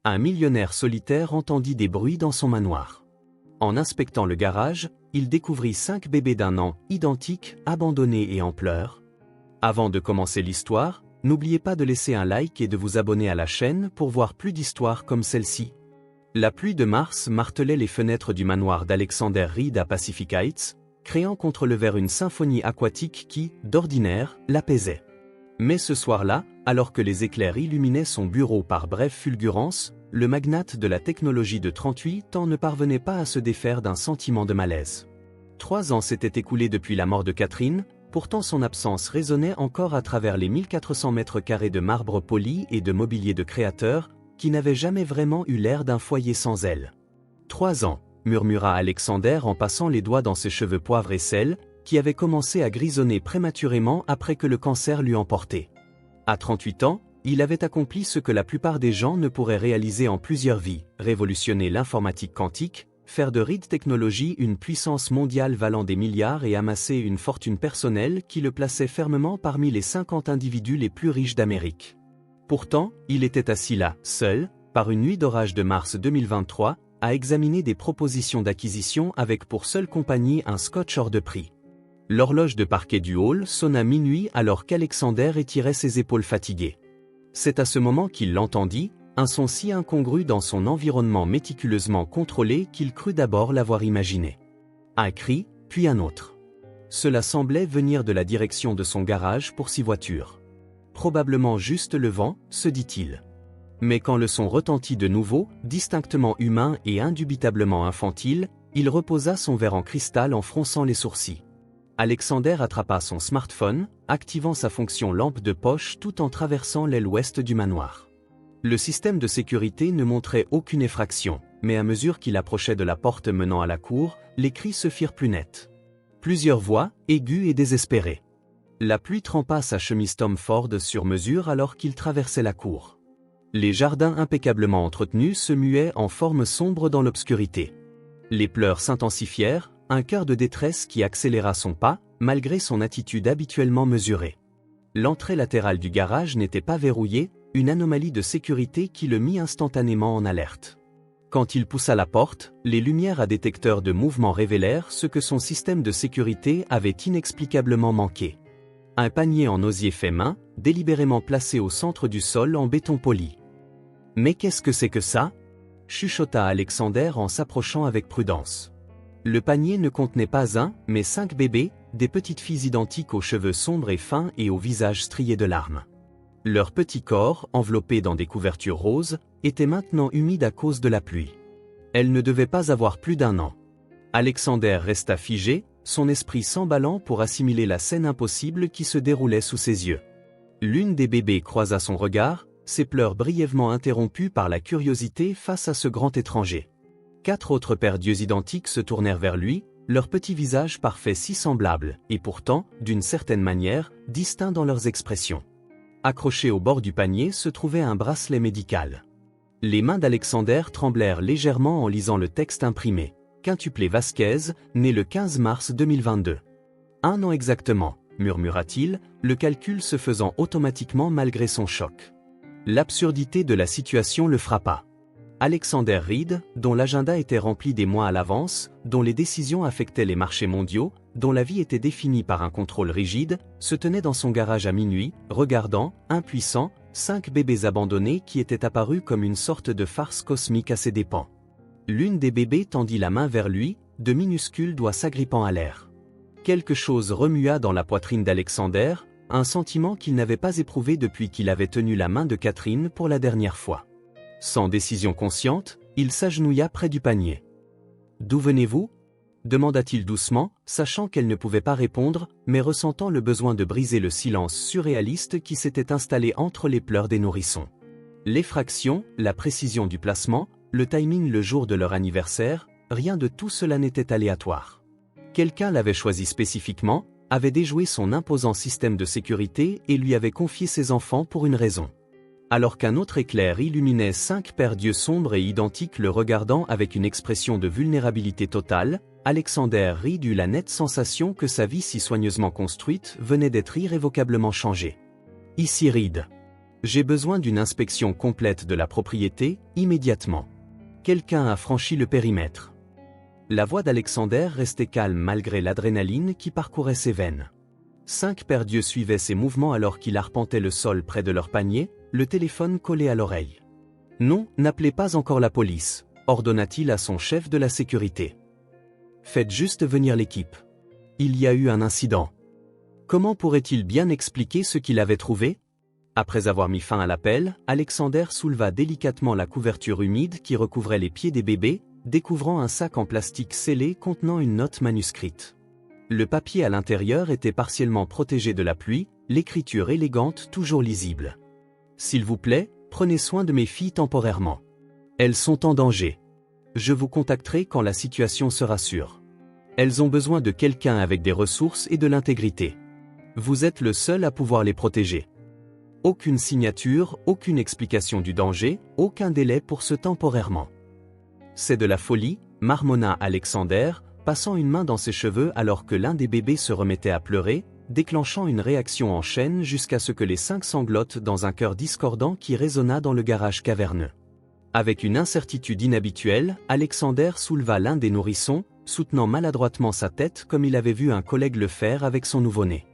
Un millionnaire solitaire entendit des bruits dans son manoir. En inspectant le garage, il découvrit 5 bébés d'1 an, identiques, abandonnés et en pleurs. Avant de commencer l'histoire, n'oubliez pas de laisser un like et de vous abonner à la chaîne pour voir plus d'histoires comme celle-ci. La pluie de mars martelait les fenêtres du manoir d'Alexander Reed à Pacific Heights, créant contre le verre une symphonie aquatique qui, d'ordinaire, l'apaisait. Mais ce soir-là, alors que les éclairs illuminaient son bureau par brèves fulgurances, le magnate de la technologie de 38 ans ne parvenait pas à se défaire d'un sentiment de malaise. 3 ans s'étaient écoulés depuis la mort de Catherine, pourtant son absence résonnait encore à travers les 1400 mètres carrés de marbre poli et de mobilier de créateur, qui n'avait jamais vraiment eu l'air d'un foyer sans elle. 3 ans, murmura Alexander en passant les doigts dans ses cheveux poivre et sel, qui avaient commencé à grisonner prématurément après que le cancer l'eût emporté. À 38 ans, il avait accompli ce que la plupart des gens ne pourraient réaliser en plusieurs vies, révolutionner l'informatique quantique, faire de Reed Technologies une puissance mondiale valant des milliards et amasser une fortune personnelle qui le plaçait fermement parmi les 50 individus les plus riches d'Amérique. Pourtant, il était assis là, seul, par une nuit d'orage de mars 2023, à examiner des propositions d'acquisition avec pour seule compagnie un scotch hors de prix. L'horloge de parquet du hall sonna minuit alors qu'Alexander étirait ses épaules fatiguées. C'est à ce moment qu'il l'entendit, un son si incongru dans son environnement méticuleusement contrôlé qu'il crut d'abord l'avoir imaginé. Un cri, puis un autre. Cela semblait venir de la direction de son garage pour 6 voitures. Probablement juste le vent, se dit-il. Mais quand le son retentit de nouveau, distinctement humain et indubitablement infantile, il reposa son verre en cristal en fronçant les sourcils. Alexander attrapa son smartphone, activant sa fonction lampe de poche tout en traversant l'aile ouest du manoir. Le système de sécurité ne montrait aucune effraction, mais à mesure qu'il approchait de la porte menant à la cour, les cris se firent plus nets. Plusieurs voix, aiguës et désespérées. La pluie trempa sa chemise Tom Ford sur mesure alors qu'il traversait la cour. Les jardins impeccablement entretenus se muaient en forme sombre dans l'obscurité. Les pleurs s'intensifièrent, un cœur de détresse qui accéléra son pas, malgré son attitude habituellement mesurée. L'entrée latérale du garage n'était pas verrouillée, une anomalie de sécurité qui le mit instantanément en alerte. Quand il poussa la porte, les lumières à détecteur de mouvement révélèrent ce que son système de sécurité avait inexplicablement manqué. Un panier en osier fait main, délibérément placé au centre du sol en béton poli. « Mais qu'est-ce que c'est que ça ?» chuchota Alexander en s'approchant avec prudence. Le panier ne contenait pas un, mais 5 bébés, des petites filles identiques aux cheveux sombres et fins et au visage strié de larmes. Leurs petits corps, enveloppés dans des couvertures roses, étaient maintenant humides à cause de la pluie. Elles ne devaient pas avoir plus d'1 an. Alexander resta figé, son esprit s'emballant pour assimiler la scène impossible qui se déroulait sous ses yeux. L'une des bébés croisa son regard, ses pleurs brièvement interrompus par la curiosité face à ce grand étranger. 4 autres paires d'yeux identiques se tournèrent vers lui, leurs petits visages parfaits si semblables, et pourtant, d'une certaine manière, distincts dans leurs expressions. Accroché au bord du panier se trouvait un bracelet médical. Les mains d'Alexander tremblèrent légèrement en lisant le texte imprimé. Quintuplé Vasquez, né le 15 mars 2022. 1 an exactement, murmura-t-il, le calcul se faisant automatiquement malgré son choc. L'absurdité de la situation le frappa. Alexander Reed, dont l'agenda était rempli des mois à l'avance, dont les décisions affectaient les marchés mondiaux, dont la vie était définie par un contrôle rigide, se tenait dans son garage à minuit, regardant, impuissant, 5 bébés abandonnés qui étaient apparus comme une sorte de farce cosmique à ses dépens. L'une des bébés tendit la main vers lui, de minuscules doigts s'agrippant à l'air. Quelque chose remua dans la poitrine d'Alexander, un sentiment qu'il n'avait pas éprouvé depuis qu'il avait tenu la main de Catherine pour la dernière fois. Sans décision consciente, il s'agenouilla près du panier. « D'où venez-vous » demanda-t-il doucement, sachant qu'elle ne pouvait pas répondre, mais ressentant le besoin de briser le silence surréaliste qui s'était installé entre les pleurs des nourrissons. L'effraction, la précision du placement, le timing le jour de leur anniversaire, rien de tout cela n'était aléatoire. Quelqu'un l'avait choisi spécifiquement, avait déjoué son imposant système de sécurité et lui avait confié ses enfants pour une raison. Alors qu'un autre éclair illuminait 5 paires d'yeux sombres et identiques le regardant avec une expression de vulnérabilité totale, Alexander Reed eut la nette sensation que sa vie si soigneusement construite venait d'être irrévocablement changée. « Ici Reed. » J'ai besoin d'une inspection complète de la propriété, immédiatement. Quelqu'un a franchi le périmètre. La voix d'Alexander restait calme malgré l'adrénaline qui parcourait ses veines. 5 paires d'yeux suivaient ses mouvements alors qu'il arpentait le sol près de leur panier, le téléphone collé à l'oreille. « Non, n'appelez pas encore la police », ordonna-t-il à son chef de la sécurité. « Faites juste venir l'équipe. Il y a eu un incident. » Comment pourrait-il bien expliquer ce qu'il avait trouvé? Après avoir mis fin à l'appel, Alexander souleva délicatement la couverture humide qui recouvrait les pieds des bébés, découvrant un sac en plastique scellé contenant une note manuscrite. Le papier à l'intérieur était partiellement protégé de la pluie, l'écriture élégante toujours lisible. « S'il vous plaît, prenez soin de mes filles temporairement. Elles sont en danger. Je vous contacterai quand la situation sera sûre. Elles ont besoin de quelqu'un avec des ressources et de l'intégrité. Vous êtes le seul à pouvoir les protéger. » Aucune signature, aucune explication du danger, aucun délai pour ce temporairement. C'est de la folie, marmonna Alexander, passant une main dans ses cheveux alors que l'un des bébés se remettait à pleurer, déclenchant une réaction en chaîne jusqu'à ce que les 5 sanglotent dans un chœur discordant qui résonna dans le garage caverneux. Avec une incertitude inhabituelle, Alexander souleva l'un des nourrissons, soutenant maladroitement sa tête comme il avait vu un collègue le faire avec son nouveau-né.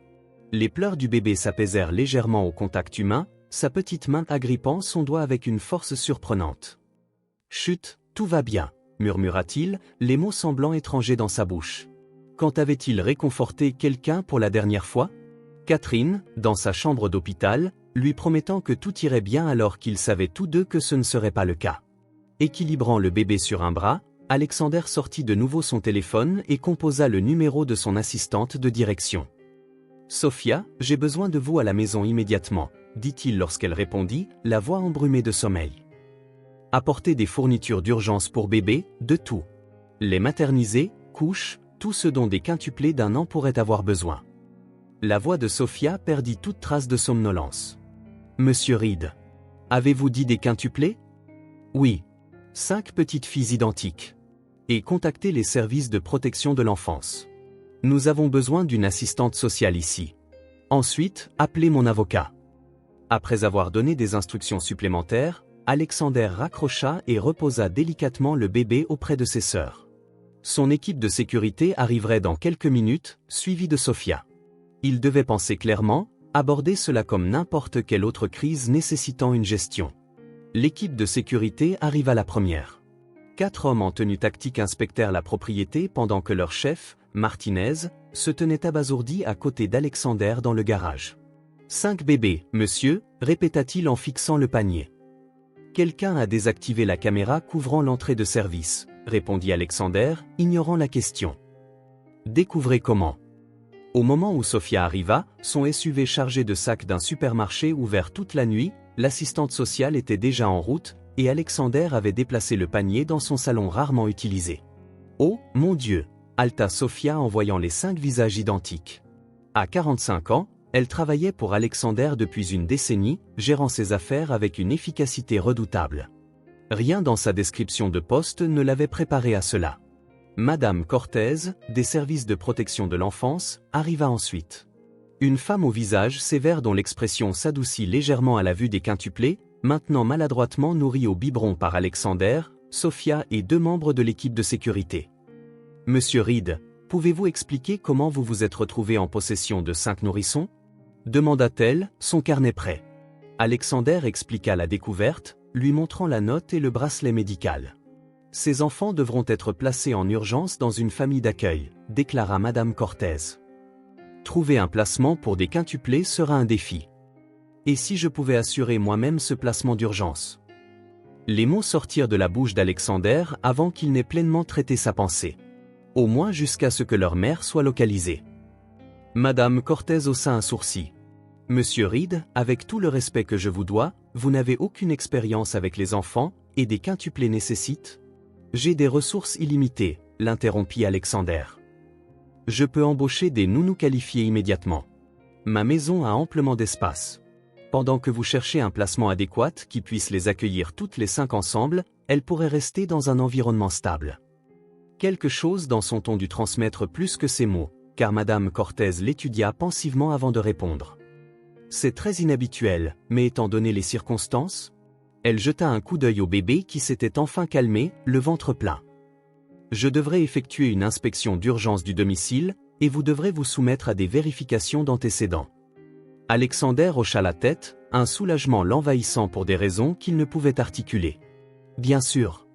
Les pleurs du bébé s'apaisèrent légèrement au contact humain, sa petite main agrippant son doigt avec une force surprenante. « Chut, tout va bien », murmura-t-il, les mots semblant étrangers dans sa bouche. Quand avait-il réconforté quelqu'un pour la dernière fois? Catherine, dans sa chambre d'hôpital, lui promettant que tout irait bien alors qu'ils savaient tous deux que ce ne serait pas le cas. Équilibrant le bébé sur un bras, Alexander sortit de nouveau son téléphone et composa le numéro de son assistante de direction. « Sophia, j'ai besoin de vous à la maison immédiatement », dit-il lorsqu'elle répondit, la voix embrumée de sommeil. « Apportez des fournitures d'urgence pour bébé, de tout. Les materniser, couches, tout ce dont des quintuplés d'1 an pourraient avoir besoin. » La voix de Sophia perdit toute trace de somnolence. « Monsieur Reed, avez-vous dit des quintuplés? » « Oui. 5 petites filles identiques. Et contactez les services de protection de l'enfance. Nous avons besoin d'une assistante sociale ici. Ensuite, appelez mon avocat. » Après avoir donné des instructions supplémentaires, Alexander raccrocha et reposa délicatement le bébé auprès de ses sœurs. Son équipe de sécurité arriverait dans quelques minutes, suivie de Sophia. Il devait penser clairement, aborder cela comme n'importe quelle autre crise nécessitant une gestion. L'équipe de sécurité arriva la première. 4 hommes en tenue tactique inspectèrent la propriété pendant que leur chef, Martinez, se tenait abasourdi à côté d'Alexander dans le garage. « 5 bébés, monsieur », répéta-t-il en fixant le panier. « Quelqu'un a désactivé la caméra couvrant l'entrée de service », répondit Alexander, ignorant la question. « Découvrez comment. » Au moment où Sophia arriva, son SUV chargé de sacs d'un supermarché ouvert toute la nuit, l'assistante sociale était déjà en route, et Alexander avait déplacé le panier dans son salon rarement utilisé. « Oh, mon Dieu !» halta Sophia en voyant les 5 visages identiques. À 45 ans, elle travaillait pour Alexander depuis une décennie, gérant ses affaires avec une efficacité redoutable. Rien dans sa description de poste ne l'avait préparée à cela. Madame Cortez, des services de protection de l'enfance, arriva ensuite. Une femme au visage sévère dont l'expression s'adoucit légèrement à la vue des quintuplés, maintenant maladroitement nourrie au biberon par Alexander, Sophia et 2 membres de l'équipe de sécurité. « Monsieur Reed, pouvez-vous expliquer comment vous vous êtes retrouvé en possession de 5 nourrissons ?» demanda-t-elle, son carnet prêt. Alexander expliqua la découverte, lui montrant la note et le bracelet médical. « Ces enfants devront être placés en urgence dans une famille d'accueil, déclara Madame Cortez. Trouver un placement pour des quintuplés sera un défi. Et si je pouvais assurer moi-même ce placement d'urgence ?» Les mots sortirent de la bouche d'Alexander avant qu'il n'ait pleinement traité sa pensée. Au moins jusqu'à ce que leur mère soit localisée. Madame Cortez haussa un sourcil. « Monsieur Reed, avec tout le respect que je vous dois, vous n'avez aucune expérience avec les enfants, et des quintuplés nécessitent ?» « J'ai des ressources illimitées, » l'interrompit Alexander. « Je peux embaucher des nounous qualifiés immédiatement. Ma maison a amplement d'espace. Pendant que vous cherchez un placement adéquat qui puisse les accueillir toutes les 5 ensemble, elles pourraient rester dans un environnement stable. » Quelque chose dans son ton dut transmettre plus que ces mots, car Madame Cortez l'étudia pensivement avant de répondre. « C'est très inhabituel, mais étant donné les circonstances, elle jeta un coup d'œil au bébé qui s'était enfin calmé, le ventre plein. Je devrais effectuer une inspection d'urgence du domicile, et vous devrez vous soumettre à des vérifications d'antécédents. Alexander hocha la tête, un soulagement l'envahissant pour des raisons qu'il ne pouvait articuler. Bien sûr.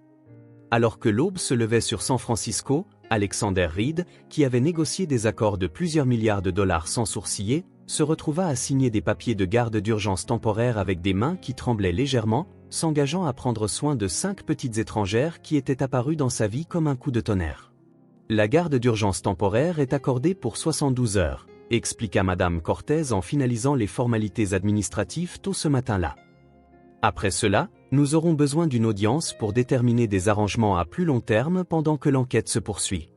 Alors que l'aube se levait sur San Francisco, Alexander Reed, qui avait négocié des accords de plusieurs milliards de dollars sans sourciller, se retrouva à signer des papiers de garde d'urgence temporaire avec des mains qui tremblaient légèrement, s'engageant à prendre soin de 5 petites étrangères qui étaient apparues dans sa vie comme un coup de tonnerre. La garde d'urgence temporaire est accordée pour 72 heures, expliqua Madame Cortez en finalisant les formalités administratives tôt ce matin-là. Après cela, nous aurons besoin d'une audience pour déterminer des arrangements à plus long terme pendant que l'enquête se poursuit.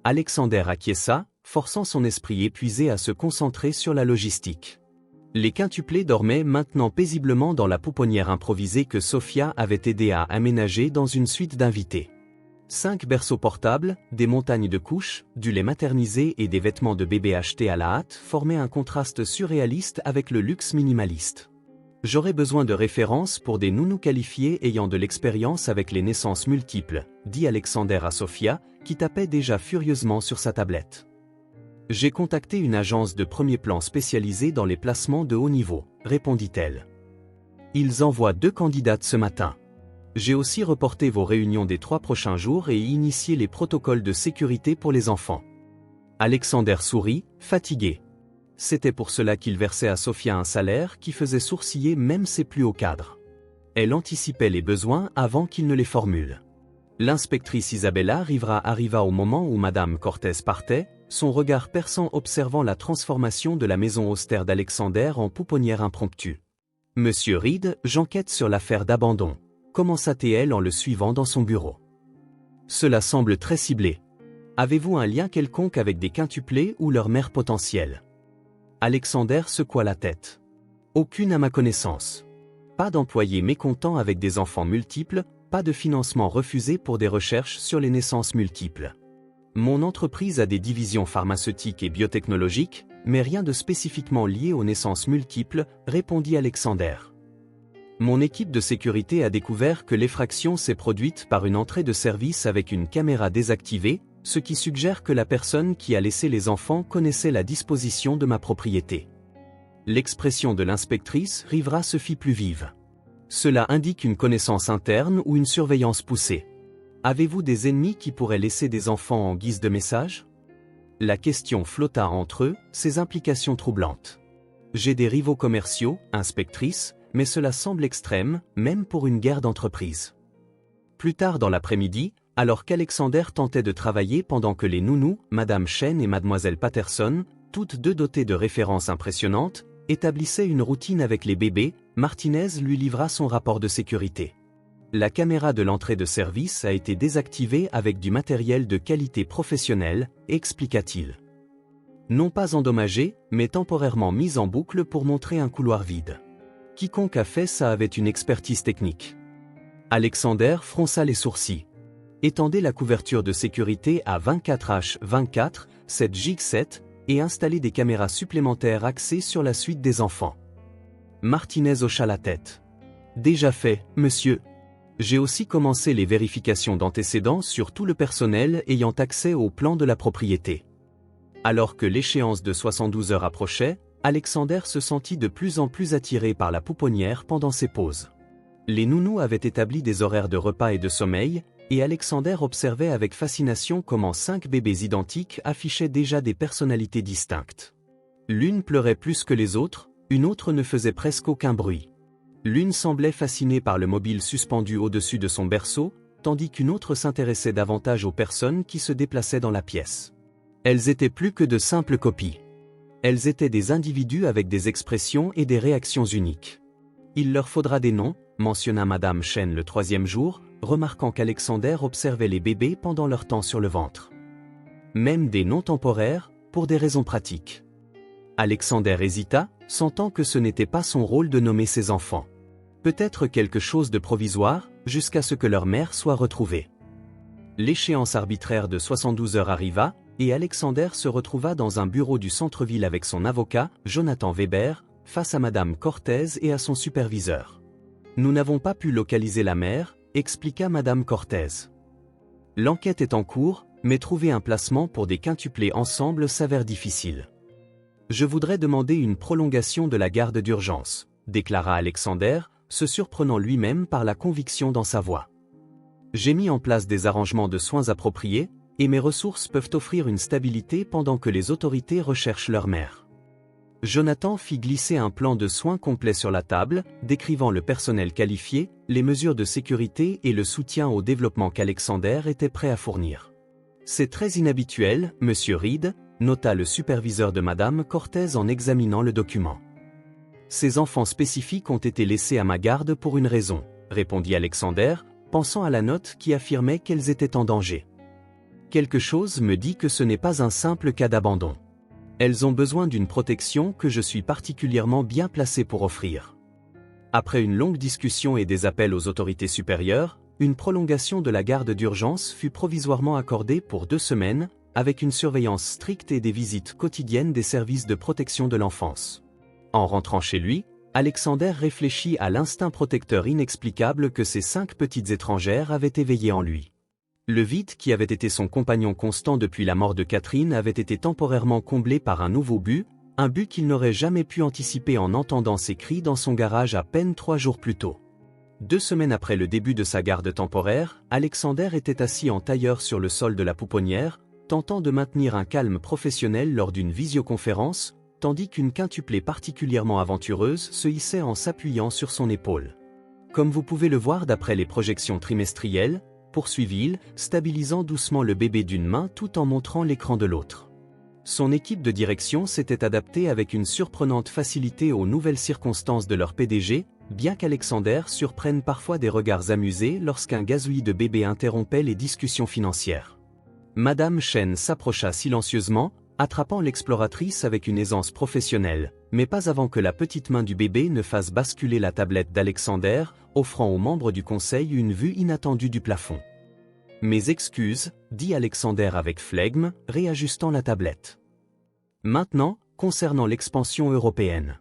Alexander acquiesça, forçant son esprit épuisé à se concentrer sur la logistique. Les quintuplés dormaient maintenant paisiblement dans la pouponnière improvisée que Sophia avait aidé à aménager dans une suite d'invités. 5 berceaux portables, des montagnes de couches, du lait maternisé et des vêtements de bébé achetés à la hâte formaient un contraste surréaliste avec le luxe minimaliste. J'aurais besoin de références pour des nounous qualifiés ayant de l'expérience avec les naissances multiples, dit Alexander à Sophia, qui tapait déjà furieusement sur sa tablette. J'ai contacté une agence de premier plan spécialisée dans les placements de haut niveau, répondit-elle. Ils envoient 2 candidates ce matin. J'ai aussi reporté vos réunions des 3 prochains jours et initié les protocoles de sécurité pour les enfants. Alexander sourit, fatigué. C'était pour cela qu'il versait à Sophia un salaire qui faisait sourciller même ses plus hauts cadres. Elle anticipait les besoins avant qu'il ne les formule. L'inspectrice Isabella arriva au moment où Madame Cortez partait, son regard perçant observant la transformation de la maison austère d'Alexander en pouponnière impromptue. « Monsieur Reed, j'enquête sur l'affaire d'abandon », commença-t-elle en le suivant dans son bureau. « Cela semble très ciblé. Avez-vous un lien quelconque avec des quintuplés ou leur mère potentielle ?» Alexander secoua la tête. « Aucune à ma connaissance. Pas d'employés mécontents avec des enfants multiples, pas de financement refusé pour des recherches sur les naissances multiples. Mon entreprise a des divisions pharmaceutiques et biotechnologiques, mais rien de spécifiquement lié aux naissances multiples, répondit Alexander. Mon équipe de sécurité a découvert que l'effraction s'est produite par une entrée de service avec une caméra désactivée, ce qui suggère que la personne qui a laissé les enfants connaissait la disposition de ma propriété. L'expression de l'inspectrice Rivera se fit plus vive. Cela indique une connaissance interne ou une surveillance poussée. Avez-vous des ennemis qui pourraient laisser des enfants en guise de message ? La question flotta entre eux, ses implications troublantes. J'ai des rivaux commerciaux, inspectrice, mais cela semble extrême, même pour une guerre d'entreprise. Plus tard dans l'après-midi, alors qu'Alexander tentait de travailler pendant que les nounous, Madame Chen et Mademoiselle Patterson, toutes 2 dotées de références impressionnantes, établissaient une routine avec les bébés, Martinez lui livra son rapport de sécurité. La caméra de l'entrée de service a été désactivée avec du matériel de qualité professionnelle, expliqua-t-il. Non pas endommagée, mais temporairement mise en boucle pour montrer un couloir vide. Quiconque a fait ça avait une expertise technique. Alexander fronça les sourcils. Étendez la couverture de sécurité à 24H24, 7J7, et installez des caméras supplémentaires axées sur la suite des enfants. Martinez hocha la tête. Déjà fait, monsieur. J'ai aussi commencé les vérifications d'antécédents sur tout le personnel ayant accès au plan de la propriété. Alors que l'échéance de 72 heures approchait, Alexander se sentit de plus en plus attiré par la pouponnière pendant ses pauses. Les nounous avaient établi des horaires de repas et de sommeil, et Alexander observait avec fascination comment 5 bébés identiques affichaient déjà des personnalités distinctes. L'une pleurait plus que les autres, une autre ne faisait presque aucun bruit. L'une semblait fascinée par le mobile suspendu au-dessus de son berceau, tandis qu'une autre s'intéressait davantage aux personnes qui se déplaçaient dans la pièce. Elles étaient plus que de simples copies. Elles étaient des individus avec des expressions et des réactions uniques. Il leur faudra des noms, mentionna Madame Chen le 3e jour, remarquant qu'Alexander observait les bébés pendant leur temps sur le ventre. Même des noms temporaires, pour des raisons pratiques. Alexander hésita, sentant que ce n'était pas son rôle de nommer ses enfants. Peut-être quelque chose de provisoire, jusqu'à ce que leur mère soit retrouvée. L'échéance arbitraire de 72 heures arriva, et Alexander se retrouva dans un bureau du centre-ville avec son avocat, Jonathan Weber, face à Madame Cortez et à son superviseur. Nous n'avons pas pu localiser la mère, expliqua Madame Cortez. L'enquête est en cours, mais trouver un placement pour des quintuplés ensemble s'avère difficile. Je voudrais demander une prolongation de la garde d'urgence, déclara Alexander, se surprenant lui-même par la conviction dans sa voix. J'ai mis en place des arrangements de soins appropriés, et mes ressources peuvent offrir une stabilité pendant que les autorités recherchent leur mère. Jonathan fit glisser un plan de soins complet sur la table, décrivant le personnel qualifié, les mesures de sécurité et le soutien au développement qu'Alexander était prêt à fournir. C'est très inhabituel, Monsieur Reed, nota le superviseur de Madame Cortez en examinant le document. Ces enfants spécifiques ont été laissés à ma garde pour une raison, répondit Alexander, pensant à la note qui affirmait qu'elles étaient en danger. Quelque chose me dit que ce n'est pas un simple cas d'abandon. Elles ont besoin d'une protection que je suis particulièrement bien placé pour offrir. Après une longue discussion et des appels aux autorités supérieures, une prolongation de la garde d'urgence fut provisoirement accordée pour 2 semaines, avec une surveillance stricte et des visites quotidiennes des services de protection de l'enfance. En rentrant chez lui, Alexander réfléchit à l'instinct protecteur inexplicable que ces 5 petites étrangères avaient éveillé en lui. Le vide qui avait été son compagnon constant depuis la mort de Catherine avait été temporairement comblé par un nouveau but, un but qu'il n'aurait jamais pu anticiper en entendant ses cris dans son garage à peine 3 jours plus tôt. 2 semaines après le début de sa garde temporaire, Alexander était assis en tailleur sur le sol de la pouponnière, tentant de maintenir un calme professionnel lors d'une visioconférence, tandis qu'une quintuplée particulièrement aventureuse se hissait en s'appuyant sur son épaule. Comme vous pouvez le voir d'après les projections trimestrielles, poursuivit-il, stabilisant doucement le bébé d'une main tout en montrant l'écran de l'autre. Son équipe de direction s'était adaptée avec une surprenante facilité aux nouvelles circonstances de leur PDG, bien qu'Alexander surprenne parfois des regards amusés lorsqu'un gazouillis de bébé interrompait les discussions financières. Madame Chen s'approcha silencieusement, attrapant l'exploratrice avec une aisance professionnelle, mais pas avant que la petite main du bébé ne fasse basculer la tablette d'Alexander, offrant aux membres du conseil une vue inattendue du plafond. « Mes excuses, dit Alexander avec flegme, réajustant la tablette. Maintenant, concernant l'expansion européenne.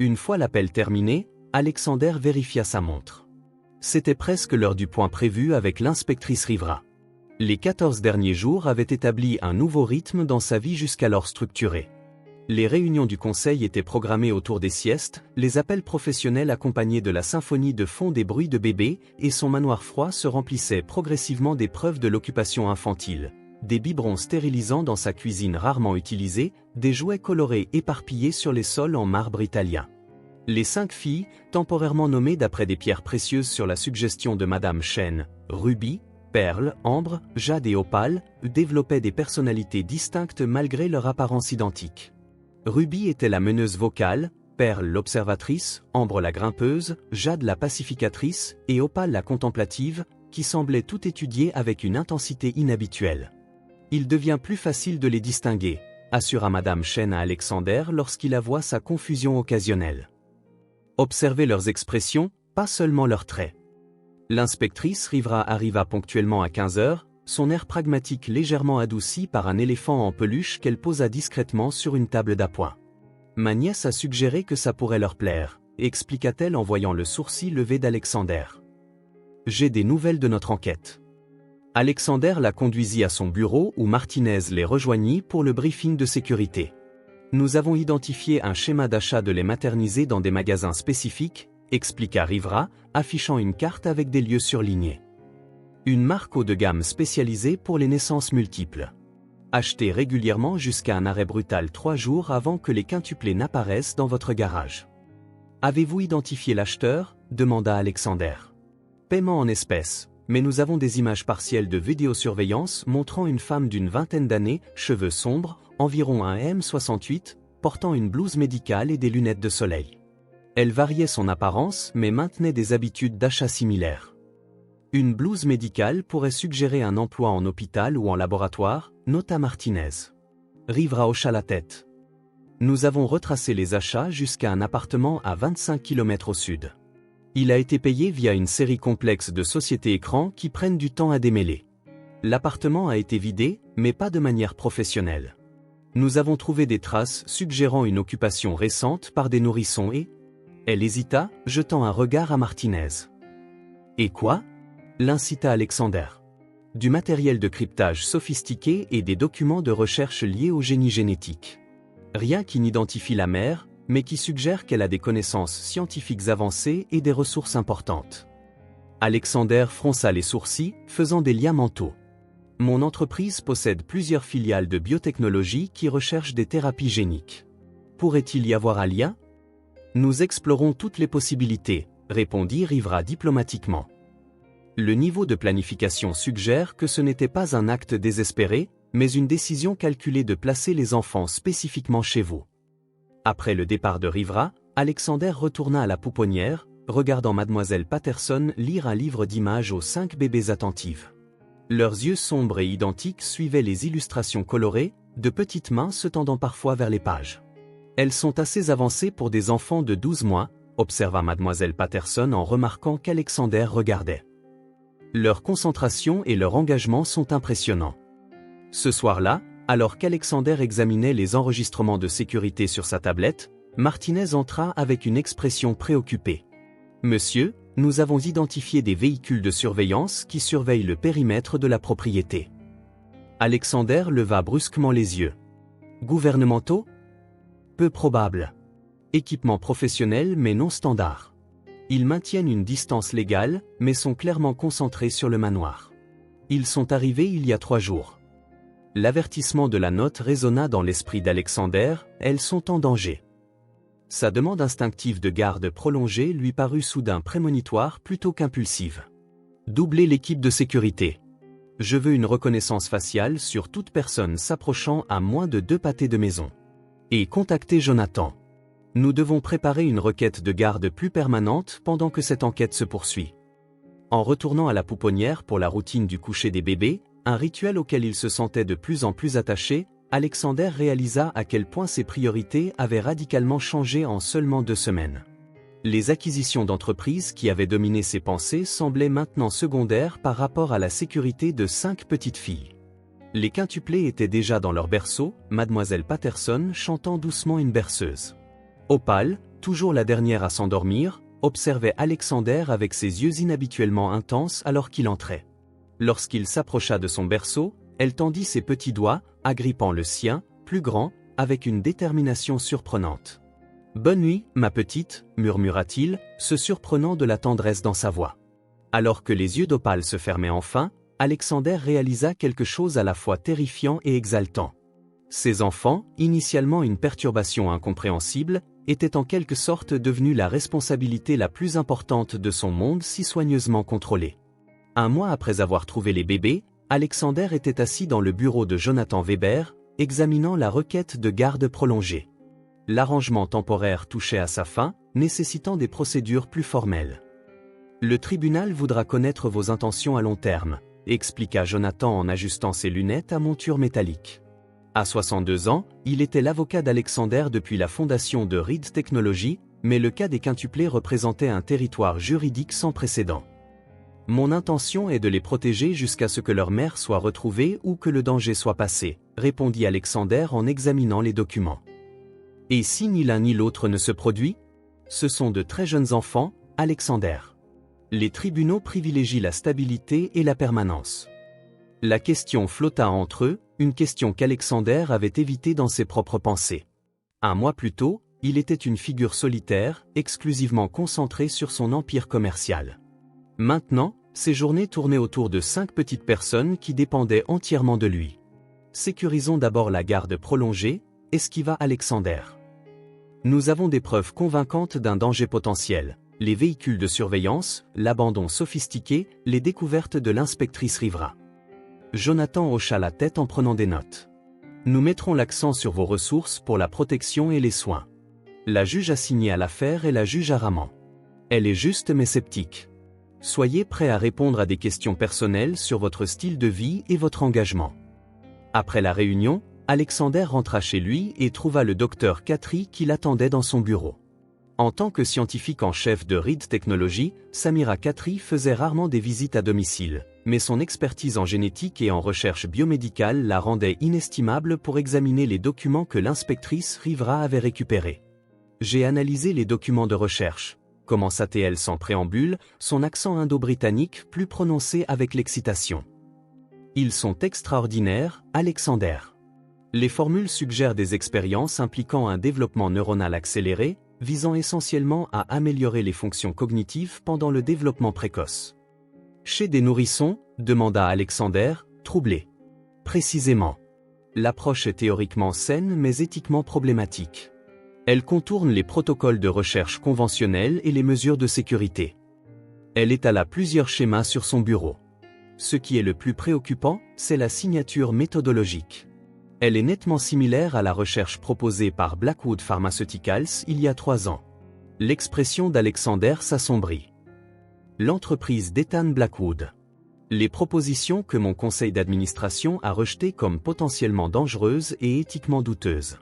Une fois l'appel terminé, Alexander vérifia sa montre. C'était presque l'heure du point prévu avec l'inspectrice Rivera. Les 14 derniers jours avaient établi un nouveau rythme dans sa vie jusqu'alors structurée. Les réunions du conseil étaient programmées autour des siestes, les appels professionnels accompagnés de la symphonie de fond des bruits de bébés, et son manoir froid se remplissait progressivement des preuves de l'occupation infantile. Des biberons stérilisants dans sa cuisine rarement utilisée, des jouets colorés éparpillés sur les sols en marbre italien. Les 5 filles, temporairement nommées d'après des pierres précieuses sur la suggestion de Madame Chen, Ruby, Perle, Ambre, Jade et Opale, développaient des personnalités distinctes malgré leur apparence identique. Ruby était la meneuse vocale, Perle l'observatrice, Ambre la grimpeuse, Jade la pacificatrice, et Opale la contemplative, qui semblait tout étudier avec une intensité inhabituelle. Il devient plus facile de les distinguer, assura Madame Chen à Alexander lorsqu'il avoua sa confusion occasionnelle. Observez leurs expressions, pas seulement leurs traits. L'inspectrice Rivera arriva ponctuellement à 15 heures, son air pragmatique légèrement adouci par un éléphant en peluche qu'elle posa discrètement sur une table d'appoint. Ma nièce a suggéré que ça pourrait leur plaire, expliqua-t-elle en voyant le sourcil levé d'Alexander. J'ai des nouvelles de notre enquête. Alexander la conduisit à son bureau où Martinez les rejoignit pour le briefing de sécurité. Nous avons identifié un schéma d'achat de lait maternisé dans des magasins spécifiques, expliqua Rivera, affichant une carte avec des lieux surlignés. Une marque haut de gamme spécialisée pour les naissances multiples. Achetée régulièrement jusqu'à un arrêt brutal 3 jours avant que les quintuplés n'apparaissent dans votre garage. Avez-vous identifié l'acheteur ? Demanda Alexander. Paiement en espèces, mais nous avons des images partielles de vidéosurveillance montrant une femme d'une vingtaine d'années, cheveux sombres, environ 1m68, portant une blouse médicale et des lunettes de soleil. Elle variait son apparence mais maintenait des habitudes d'achat similaires. Une blouse médicale pourrait suggérer un emploi en hôpital ou en laboratoire, nota Martinez. Rivera hocha la tête. Nous avons retracé les achats jusqu'à un appartement à 25 km au sud. Il a été payé via une série complexe de sociétés écrans qui prennent du temps à démêler. L'appartement a été vidé, mais pas de manière professionnelle. Nous avons trouvé des traces suggérant une occupation récente par des nourrissons et... Elle hésita, jetant un regard à Martinez. Et quoi? L'incita Alexander. Du matériel de cryptage sophistiqué et des documents de recherche liés au génie génétique. Rien qui n'identifie la mère, mais qui suggère qu'elle a des connaissances scientifiques avancées et des ressources importantes. Alexander fronça les sourcils, faisant des liens mentaux. Mon entreprise possède plusieurs filiales de biotechnologie qui recherchent des thérapies géniques. Pourrait-il y avoir un lien? Nous explorons toutes les possibilités, répondit Rivera diplomatiquement. Le niveau de planification suggère que ce n'était pas un acte désespéré, mais une décision calculée de placer les enfants spécifiquement chez vous. Après le départ de Rivera, Alexander retourna à la pouponnière, regardant Mademoiselle Patterson lire un livre d'images aux 5 bébés attentives. Leurs yeux sombres et identiques suivaient les illustrations colorées, de petites mains se tendant parfois vers les pages. Elles sont assez avancées pour des enfants de 12 mois, observa Mademoiselle Patterson en remarquant qu'Alexander regardait. Leur concentration et leur engagement sont impressionnants. Ce soir-là, alors qu'Alexander examinait les enregistrements de sécurité sur sa tablette, Martinez entra avec une expression préoccupée. « Monsieur, nous avons identifié des véhicules de surveillance qui surveillent le périmètre de la propriété. » Alexander leva brusquement les yeux. « Gouvernementaux ? Peu probable. Équipement professionnel mais non standard. Ils maintiennent une distance légale, mais sont clairement concentrés sur le manoir. Ils sont arrivés il y a 3 jours. » L'avertissement de la note résonna dans l'esprit d'Alexander, elles sont en danger. Sa demande instinctive de garde prolongée lui parut soudain prémonitoire plutôt qu'impulsive. Doublez l'équipe de sécurité. Je veux une reconnaissance faciale sur toute personne s'approchant à moins de 2 pâtés de maison. Et contactez Jonathan. Nous devons préparer une requête de garde plus permanente pendant que cette enquête se poursuit. En retournant à la pouponnière pour la routine du coucher des bébés, un rituel auquel il se sentait de plus en plus attaché, Alexander réalisa à quel point ses priorités avaient radicalement changé en seulement 2 semaines. Les acquisitions d'entreprises qui avaient dominé ses pensées semblaient maintenant secondaires par rapport à la sécurité de 5 petites filles. Les quintuplés étaient déjà dans leur berceau, Mademoiselle Patterson chantant doucement une berceuse. Opal, toujours la dernière à s'endormir, observait Alexander avec ses yeux inhabituellement intenses alors qu'il entrait. Lorsqu'il s'approcha de son berceau, elle tendit ses petits doigts, agrippant le sien, plus grand, avec une détermination surprenante. « Bonne nuit, ma petite » murmura-t-il, se surprenant de la tendresse dans sa voix. Alors que les yeux d'Opal se fermaient enfin, Alexander réalisa quelque chose à la fois terrifiant et exaltant. Ses enfants, initialement une perturbation incompréhensible, étaient en quelque sorte devenus la responsabilité la plus importante de son monde si soigneusement contrôlé. 1 mois après avoir trouvé les bébés, Alexander était assis dans le bureau de Jonathan Weber, examinant la requête de garde prolongée. L'arrangement temporaire touchait à sa fin, nécessitant des procédures plus formelles. Le tribunal voudra connaître vos intentions à long terme, expliqua Jonathan en ajustant ses lunettes à monture métallique. À 62 ans, il était l'avocat d'Alexander depuis la fondation de Reed Technologies, mais le cas des quintuplés représentait un territoire juridique sans précédent. Mon intention est de les protéger jusqu'à ce que leur mère soit retrouvée ou que le danger soit passé, répondit Alexander en examinant les documents. Et si ni l'un ni l'autre ne se produit? Ce sont de très jeunes enfants, Alexander. Les tribunaux privilégient la stabilité et la permanence. La question flotta entre eux, une question qu'Alexander avait évitée dans ses propres pensées. 1 mois plus tôt, il était une figure solitaire, exclusivement concentrée sur son empire commercial. Maintenant, ses journées tournaient autour de 5 petites personnes qui dépendaient entièrement de lui. Sécurisons d'abord la garde prolongée, esquiva Alexander. Nous avons des preuves convaincantes d'un danger potentiel, les véhicules de surveillance, l'abandon sophistiqué, les découvertes de l'inspectrice Rivera. Jonathan hocha la tête en prenant des notes. Nous mettrons l'accent sur vos ressources pour la protection et les soins. La juge assignée à l'affaire est la juge Araman. Elle est juste mais sceptique. Soyez prêt à répondre à des questions personnelles sur votre style de vie et votre engagement. Après la réunion, Alexander rentra chez lui et trouva le docteur Catry qui l'attendait dans son bureau. En tant que scientifique en chef de Reed Technologies, Samira Khatri faisait rarement des visites à domicile, mais son expertise en génétique et en recherche biomédicale la rendait inestimable pour examiner les documents que l'inspectrice Rivera avait récupérés. J'ai analysé les documents de recherche, commença-t-elle sans préambule, son accent indo-britannique plus prononcé avec l'excitation. Ils sont extraordinaires, Alexander. Les formules suggèrent des expériences impliquant un développement neuronal accéléré, visant essentiellement à améliorer les fonctions cognitives pendant le développement précoce. Chez des nourrissons, demanda Alexander, troublé. Précisément. L'approche est théoriquement saine mais éthiquement problématique. Elle contourne les protocoles de recherche conventionnels et les mesures de sécurité. Elle étala plusieurs schémas sur son bureau. Ce qui est le plus préoccupant, c'est la signature méthodologique. Elle est nettement similaire à la recherche proposée par Blackwood Pharmaceuticals il y a 3 ans. L'expression d'Alexander s'assombrit. L'entreprise d'Ethan Blackwood. Les propositions que mon conseil d'administration a rejetées comme potentiellement dangereuses et éthiquement douteuses.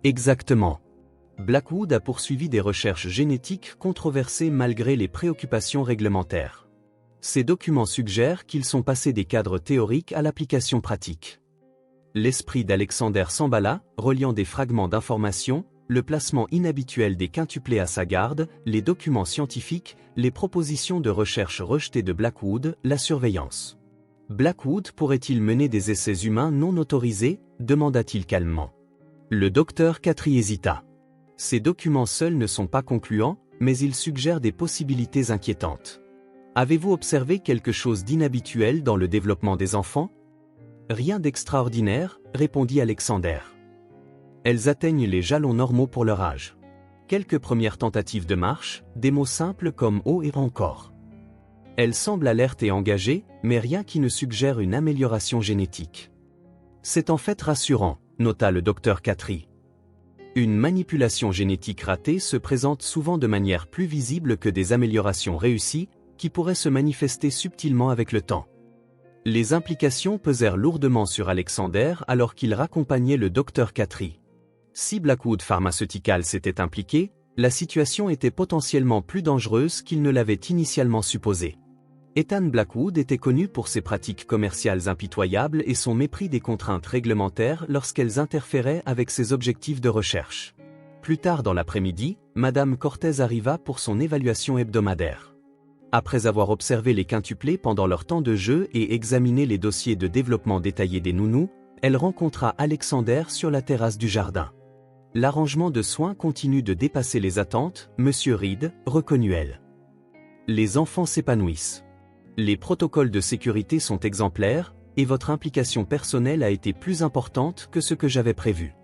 Exactement. Blackwood a poursuivi des recherches génétiques controversées malgré les préoccupations réglementaires. Ces documents suggèrent qu'ils sont passés des cadres théoriques à l'application pratique. L'esprit d'Alexander s'emballa, reliant des fragments d'informations, le placement inhabituel des quintuplés à sa garde, les documents scientifiques, les propositions de recherche rejetées de Blackwood, la surveillance. Blackwood pourrait-il mener des essais humains non autorisés, demanda-t-il calmement. Le docteur Khatri hésita. Ces documents seuls ne sont pas concluants, mais ils suggèrent des possibilités inquiétantes. Avez-vous observé quelque chose d'inhabituel dans le développement des enfants ? Rien d'extraordinaire, répondit Alexander. Elles atteignent les jalons normaux pour leur âge. Quelques premières tentatives de marche, des mots simples comme haut et encore. Elles semblent alertes et engagées, mais rien qui ne suggère une amélioration génétique. C'est en fait rassurant, nota le docteur Khatri. Une manipulation génétique ratée se présente souvent de manière plus visible que des améliorations réussies, qui pourraient se manifester subtilement avec le temps. Les implications pesèrent lourdement sur Alexander alors qu'il raccompagnait le docteur Khatri. Si Blackwood Pharmaceuticals s'était impliqué, la situation était potentiellement plus dangereuse qu'il ne l'avait initialement supposé. Ethan Blackwood était connu pour ses pratiques commerciales impitoyables et son mépris des contraintes réglementaires lorsqu'elles interféraient avec ses objectifs de recherche. Plus tard dans l'après-midi, Madame Cortez arriva pour son évaluation hebdomadaire. Après avoir observé les quintuplés pendant leur temps de jeu et examiné les dossiers de développement détaillés des nounous, elle rencontra Alexander sur la terrasse du jardin. L'arrangement de soins continue de dépasser les attentes, Monsieur Reed, reconnut-elle. Les enfants s'épanouissent. Les protocoles de sécurité sont exemplaires, et votre implication personnelle a été plus importante que ce que j'avais prévu.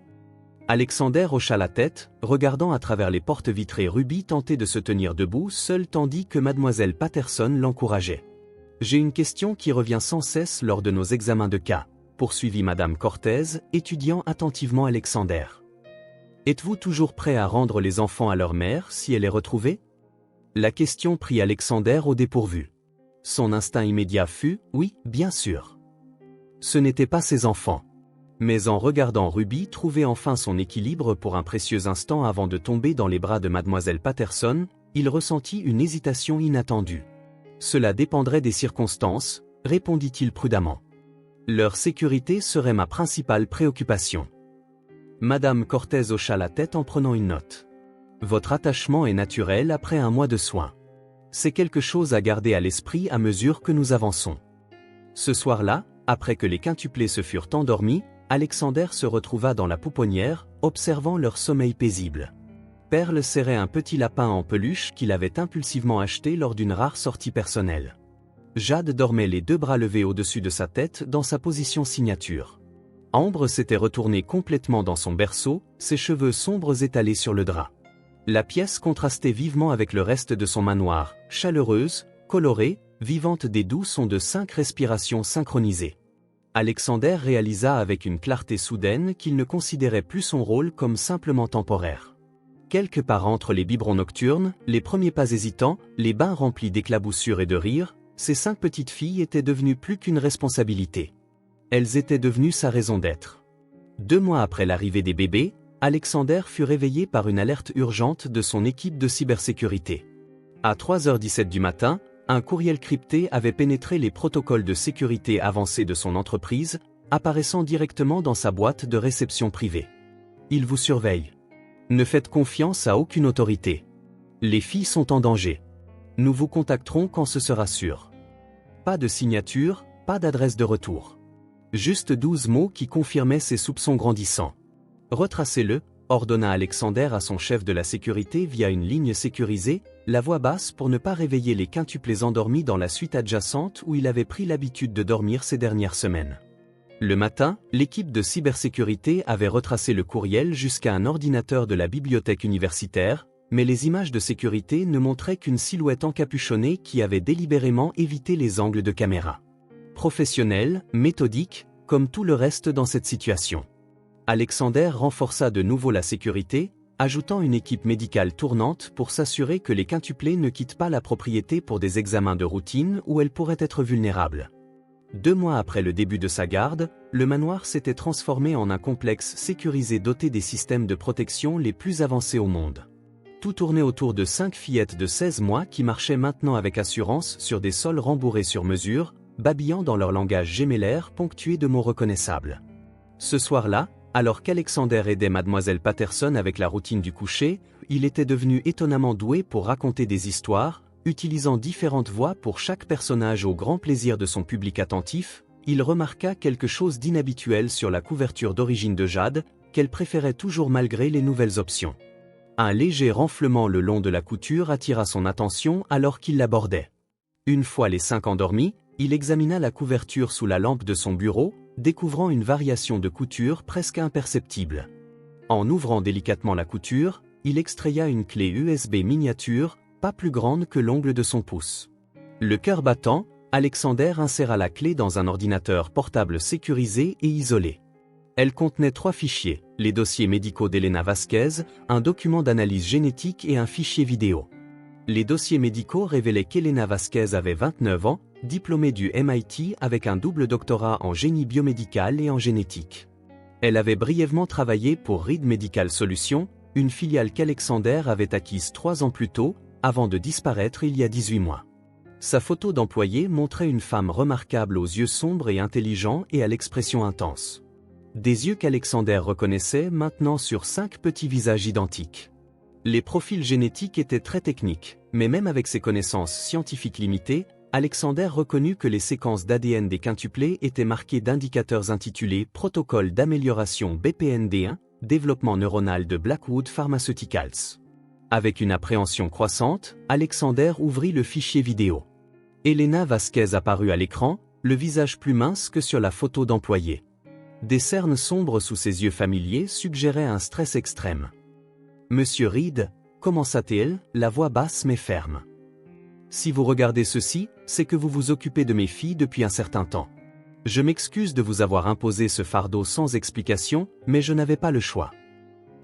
Alexander hocha la tête, regardant à travers les portes vitrées. Ruby tentait de se tenir debout seule tandis que mademoiselle Patterson l'encourageait. J'ai une question qui revient sans cesse lors de nos examens de cas, poursuivit madame Cortez, étudiant attentivement Alexander. Êtes-vous toujours prêt à rendre les enfants à leur mère si elle est retrouvée ? La question prit Alexander au dépourvu. Son instinct immédiat fut « oui, bien sûr ». Ce n'étaient pas ses enfants. Mais en regardant Ruby trouver enfin son équilibre pour un précieux instant avant de tomber dans les bras de mademoiselle Patterson, il ressentit une hésitation inattendue. Cela dépendrait des circonstances, répondit-il prudemment. Leur sécurité serait ma principale préoccupation. Madame Cortez hocha la tête en prenant une note. Votre attachement est naturel après un mois de soins. C'est quelque chose à garder à l'esprit à mesure que nous avançons. Ce soir-là, après que les quintuplés se furent endormis, Alexander se retrouva dans la pouponnière, observant leur sommeil paisible. Pearl serrait un petit lapin en peluche qu'il avait impulsivement acheté lors d'une rare sortie personnelle. Jade dormait les 2 bras levés au-dessus de sa tête dans sa position signature. Ambre s'était retournée complètement dans son berceau, ses cheveux sombres étalés sur le drap. La pièce contrastait vivement avec le reste de son manoir, chaleureuse, colorée, vivante des doux sons de 5 respirations synchronisées. Alexander réalisa avec une clarté soudaine qu'il ne considérait plus son rôle comme simplement temporaire. Quelque part entre les biberons nocturnes, les premiers pas hésitants, les bains remplis d'éclaboussures et de rires, ces 5 petites filles étaient devenues plus qu'une responsabilité. Elles étaient devenues sa raison d'être. 2 mois après l'arrivée des bébés, Alexander fut réveillé par une alerte urgente de son équipe de cybersécurité. À 3h17 du matin, un courriel crypté avait pénétré les protocoles de sécurité avancés de son entreprise, apparaissant directement dans sa boîte de réception privée. Il vous surveille. Ne faites confiance à aucune autorité. Les filles sont en danger. Nous vous contacterons quand ce sera sûr. Pas de signature, pas d'adresse de retour. Juste 12 mots qui confirmaient ses soupçons grandissants. Retracez-le, ordonna Alexander à son chef de la sécurité via une ligne sécurisée, la voix basse pour ne pas réveiller les quintuplés endormis dans la suite adjacente où il avait pris l'habitude de dormir ces dernières semaines. Le matin, l'équipe de cybersécurité avait retracé le courriel jusqu'à un ordinateur de la bibliothèque universitaire, mais les images de sécurité ne montraient qu'une silhouette encapuchonnée qui avait délibérément évité les angles de caméra. Professionnel, méthodique, comme tout le reste dans cette situation. Alexander renforça de nouveau la sécurité, ajoutant une équipe médicale tournante pour s'assurer que les quintuplés ne quittent pas la propriété pour des examens de routine où elles pourraient être vulnérables. 2 mois après le début de sa garde, le manoir s'était transformé en un complexe sécurisé doté des systèmes de protection les plus avancés au monde. Tout tournait autour de 5 fillettes de 16 mois qui marchaient maintenant avec assurance sur des sols rembourrés sur mesure, babillant dans leur langage gémellaire ponctué de mots reconnaissables. Ce soir-là, alors qu'Alexander aidait Mademoiselle Patterson avec la routine du coucher, il était devenu étonnamment doué pour raconter des histoires, utilisant différentes voix pour chaque personnage au grand plaisir de son public attentif. Il remarqua quelque chose d'inhabituel sur la couverture d'origine de Jade, qu'elle préférait toujours malgré les nouvelles options. Un léger renflement le long de la couture attira son attention alors qu'il l'abordait. Une fois les 5 endormis, il examina la couverture sous la lampe de son bureau, découvrant une variation de couture presque imperceptible. En ouvrant délicatement la couture, il extraya une clé USB miniature, pas plus grande que l'ongle de son pouce. Le cœur battant, Alexander inséra la clé dans un ordinateur portable sécurisé et isolé. Elle contenait 3 fichiers, les dossiers médicaux d'Elena Vasquez, un document d'analyse génétique et un fichier vidéo. Les dossiers médicaux révélaient qu'Elena Vasquez avait 29 ans, diplômée du MIT avec un double doctorat en génie biomédical et en génétique. Elle avait brièvement travaillé pour Reed Medical Solutions, une filiale qu'Alexander avait acquise 3 ans plus tôt, avant de disparaître il y a 18 mois. Sa photo d'employé montrait une femme remarquable aux yeux sombres et intelligents et à l'expression intense. Des yeux qu'Alexander reconnaissait maintenant sur 5 petits visages identiques. Les profils génétiques étaient très techniques, mais même avec ses connaissances scientifiques limitées, Alexander reconnut que les séquences d'ADN des quintuplés étaient marquées d'indicateurs intitulés « Protocole d'amélioration BPND1, développement neuronal de Blackwood Pharmaceuticals ». Avec une appréhension croissante, Alexander ouvrit le fichier vidéo. Elena Vasquez apparut à l'écran, le visage plus mince que sur la photo d'employé. Des cernes sombres sous ses yeux familiers suggéraient un stress extrême. « Monsieur Reed » commença-t-elle, la voix basse mais ferme. « Si vous regardez ceci, c'est que vous vous occupez de mes filles depuis un certain temps. Je m'excuse de vous avoir imposé ce fardeau sans explication, mais je n'avais pas le choix. »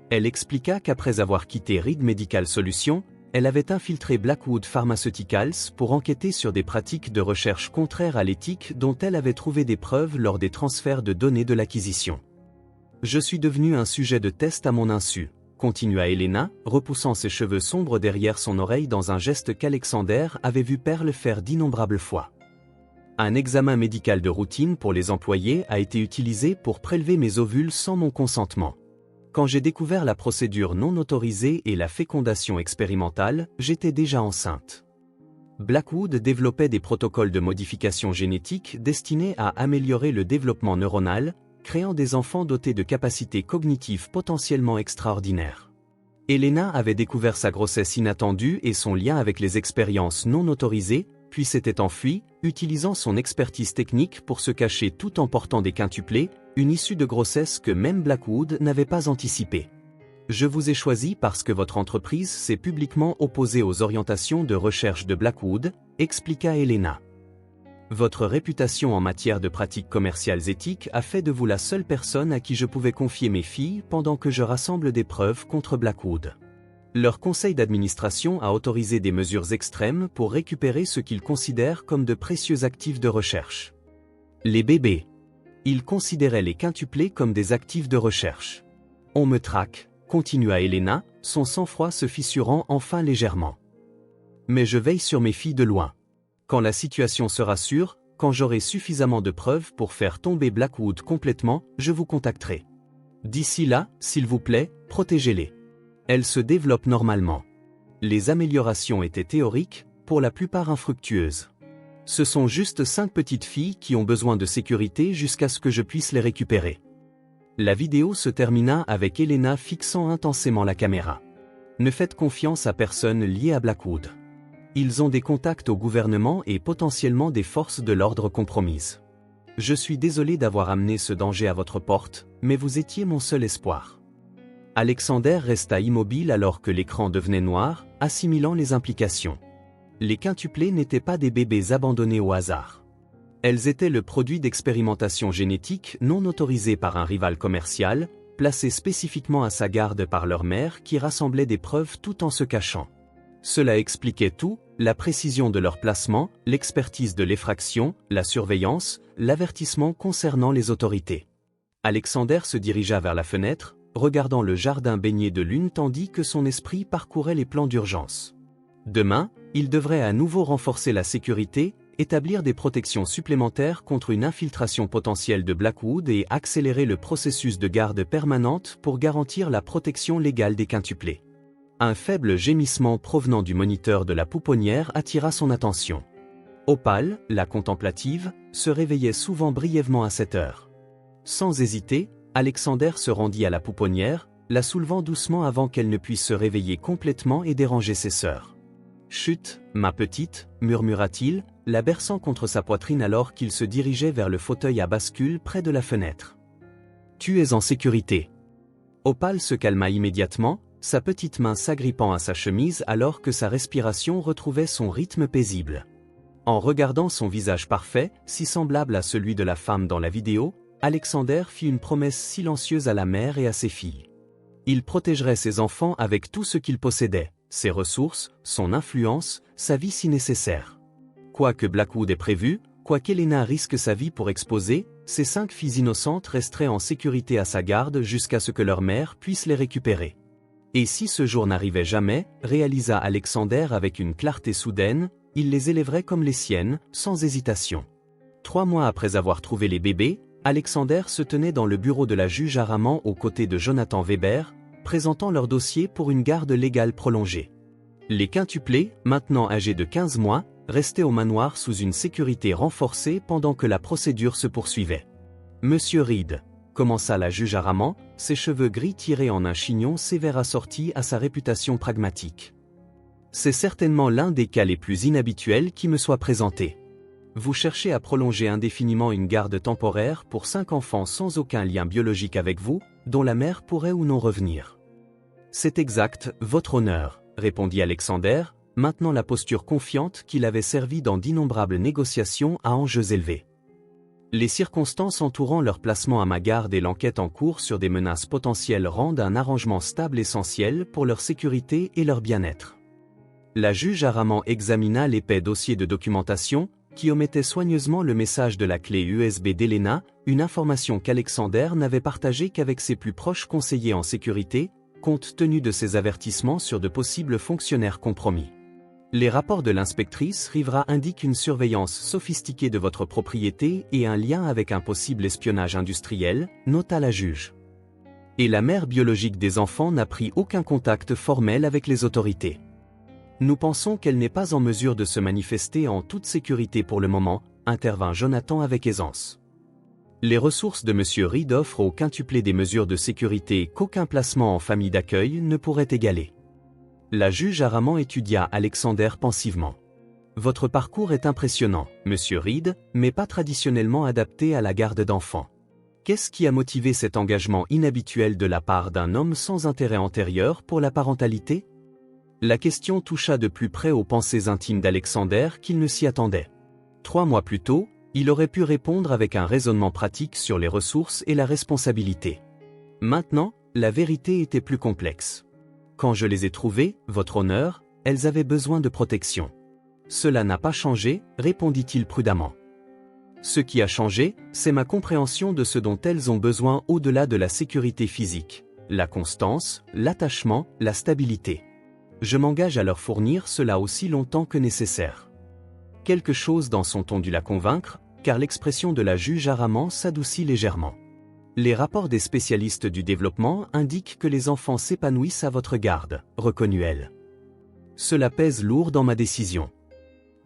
Elle expliqua qu'après avoir quitté Reed Medical Solutions, elle avait infiltré Blackwood Pharmaceuticals pour enquêter sur des pratiques de recherche contraires à l'éthique dont elle avait trouvé des preuves lors des transferts de données de l'acquisition. « Je suis devenu un sujet de test à mon insu, » continua Elena, repoussant ses cheveux sombres derrière son oreille dans un geste qu'Alexander avait vu Pearl faire d'innombrables fois. Un examen médical de routine pour les employés a été utilisé pour prélever mes ovules sans mon consentement. Quand j'ai découvert la procédure non autorisée et la fécondation expérimentale, j'étais déjà enceinte. Blackwood développait des protocoles de modification génétique destinés à améliorer le développement neuronal, créant des enfants dotés de capacités cognitives potentiellement extraordinaires. Elena avait découvert sa grossesse inattendue et son lien avec les expériences non autorisées, puis s'était enfuie, utilisant son expertise technique pour se cacher tout en portant des quintuplés, une issue de grossesse que même Blackwood n'avait pas anticipée. Je vous ai choisi parce que votre entreprise s'est publiquement opposée aux orientations de recherche de Blackwood, expliqua Elena. Votre réputation en matière de pratiques commerciales éthiques a fait de vous la seule personne à qui je pouvais confier mes filles pendant que je rassemble des preuves contre Blackwood. Leur conseil d'administration a autorisé des mesures extrêmes pour récupérer ce qu'ils considèrent comme de précieux actifs de recherche. Les bébés. Ils considéraient les quintuplés comme des actifs de recherche. On me traque, continua Helena, son sang-froid se fissurant enfin légèrement. Mais je veille sur mes filles de loin. Quand la situation sera sûre, quand j'aurai suffisamment de preuves pour faire tomber Blackwood complètement, je vous contacterai. D'ici là, s'il vous plaît, protégez-les. Elles se développent normalement. Les améliorations étaient théoriques, pour la plupart infructueuses. Ce sont juste 5 petites filles qui ont besoin de sécurité jusqu'à ce que je puisse les récupérer. La vidéo se termina avec Helena fixant intensément la caméra. Ne faites confiance à personne lié à Blackwood. Ils ont des contacts au gouvernement et potentiellement des forces de l'ordre compromises. Je suis désolé d'avoir amené ce danger à votre porte, mais vous étiez mon seul espoir. Alexander resta immobile alors que l'écran devenait noir, assimilant les implications. Les quintuplés n'étaient pas des bébés abandonnés au hasard. Elles étaient le produit d'expérimentations génétiques non autorisées par un rival commercial, placées spécifiquement à sa garde par leur mère qui rassemblait des preuves tout en se cachant. Cela expliquait tout, la précision de leur placement, l'expertise de l'effraction, la surveillance, l'avertissement concernant les autorités. Alexander se dirigea vers la fenêtre, regardant le jardin baigné de lune tandis que son esprit parcourait les plans d'urgence. Demain, il devrait à nouveau renforcer la sécurité, établir des protections supplémentaires contre une infiltration potentielle de Blackwood et accélérer le processus de garde permanente pour garantir la protection légale des quintuplés. Un faible gémissement provenant du moniteur de la pouponnière attira son attention. Opal, la contemplative, se réveillait souvent brièvement à cette heure. Sans hésiter, Alexander se rendit à la pouponnière, la soulevant doucement avant qu'elle ne puisse se réveiller complètement et déranger ses sœurs. « Chut, ma petite » murmura-t-il, la berçant contre sa poitrine alors qu'il se dirigeait vers le fauteuil à bascule près de la fenêtre. « Tu es en sécurité. » Opal se calma immédiatement, sa petite main s'agrippant à sa chemise alors que sa respiration retrouvait son rythme paisible. En regardant son visage parfait, si semblable à celui de la femme dans la vidéo, Alexander fit une promesse silencieuse à la mère et à ses filles. Il protégerait ses enfants avec tout ce qu'il possédait, ses ressources, son influence, sa vie si nécessaire. Quoi que Blackwood ait prévu, quoi qu'Helena risque sa vie pour exposer, ces 5 filles innocentes resteraient en sécurité à sa garde jusqu'à ce que leur mère puisse les récupérer. Et si ce jour n'arrivait jamais, réalisa Alexander avec une clarté soudaine, il les élèverait comme les siennes, sans hésitation. 3 mois après avoir trouvé les bébés, Alexander se tenait dans le bureau de la juge Araman aux côtés de Jonathan Weber, présentant leur dossier pour une garde légale prolongée. Les quintuplés, maintenant âgés de 15 mois, restaient au manoir sous une sécurité renforcée pendant que la procédure se poursuivait. « Monsieur Reed », commença la juge Araman, ses cheveux gris tirés en un chignon sévère assorti à sa réputation pragmatique. « C'est certainement l'un des cas les plus inhabituels qui me soit présenté. Vous cherchez à prolonger indéfiniment une garde temporaire pour 5 enfants sans aucun lien biologique avec vous, dont la mère pourrait ou non revenir. C'est exact, votre honneur, répondit Alexander, maintenant la posture confiante qu'il avait servi dans d'innombrables négociations à enjeux élevés. Les circonstances entourant leur placement à ma garde et l'enquête en cours sur des menaces potentielles rendent un arrangement stable essentiel pour leur sécurité et leur bien-être. La juge Araman examina l'épais dossier de documentation, qui omettait soigneusement le message de la clé USB d'Helena, une information qu'Alexander n'avait partagée qu'avec ses plus proches conseillers en sécurité, compte tenu de ses avertissements sur de possibles fonctionnaires compromis. Les rapports de l'inspectrice Rivera indiquent une surveillance sophistiquée de votre propriété et un lien avec un possible espionnage industriel, nota la juge. Et la mère biologique des enfants n'a pris aucun contact formel avec les autorités. Nous pensons qu'elle n'est pas en mesure de se manifester en toute sécurité pour le moment, intervint Jonathan avec aisance. Les ressources de M. Reed offrent au quintuplé des mesures de sécurité qu'aucun placement en famille d'accueil ne pourrait égaler. La juge Araman étudia Alexander pensivement. Votre parcours est impressionnant, M. Reed, mais pas traditionnellement adapté à la garde d'enfants. Qu'est-ce qui a motivé cet engagement inhabituel de la part d'un homme sans intérêt antérieur pour la parentalité ? La question toucha de plus près aux pensées intimes d'Alexander qu'il ne s'y attendait. 3 mois plus tôt, il aurait pu répondre avec un raisonnement pratique sur les ressources et la responsabilité. Maintenant, la vérité était plus complexe. Quand je les ai trouvées, votre honneur, elles avaient besoin de protection. Cela n'a pas changé, répondit-il prudemment. Ce qui a changé, c'est ma compréhension de ce dont elles ont besoin au-delà de la sécurité physique. la constance, l'attachement, la stabilité. Je m'engage à leur fournir cela aussi longtemps que nécessaire. Quelque chose dans son ton dut la convaincre, car l'expression de la juge Araman s'adoucit légèrement. Les rapports des spécialistes du développement indiquent que les enfants s'épanouissent à votre garde, reconnut-elle. Cela pèse lourd dans ma décision.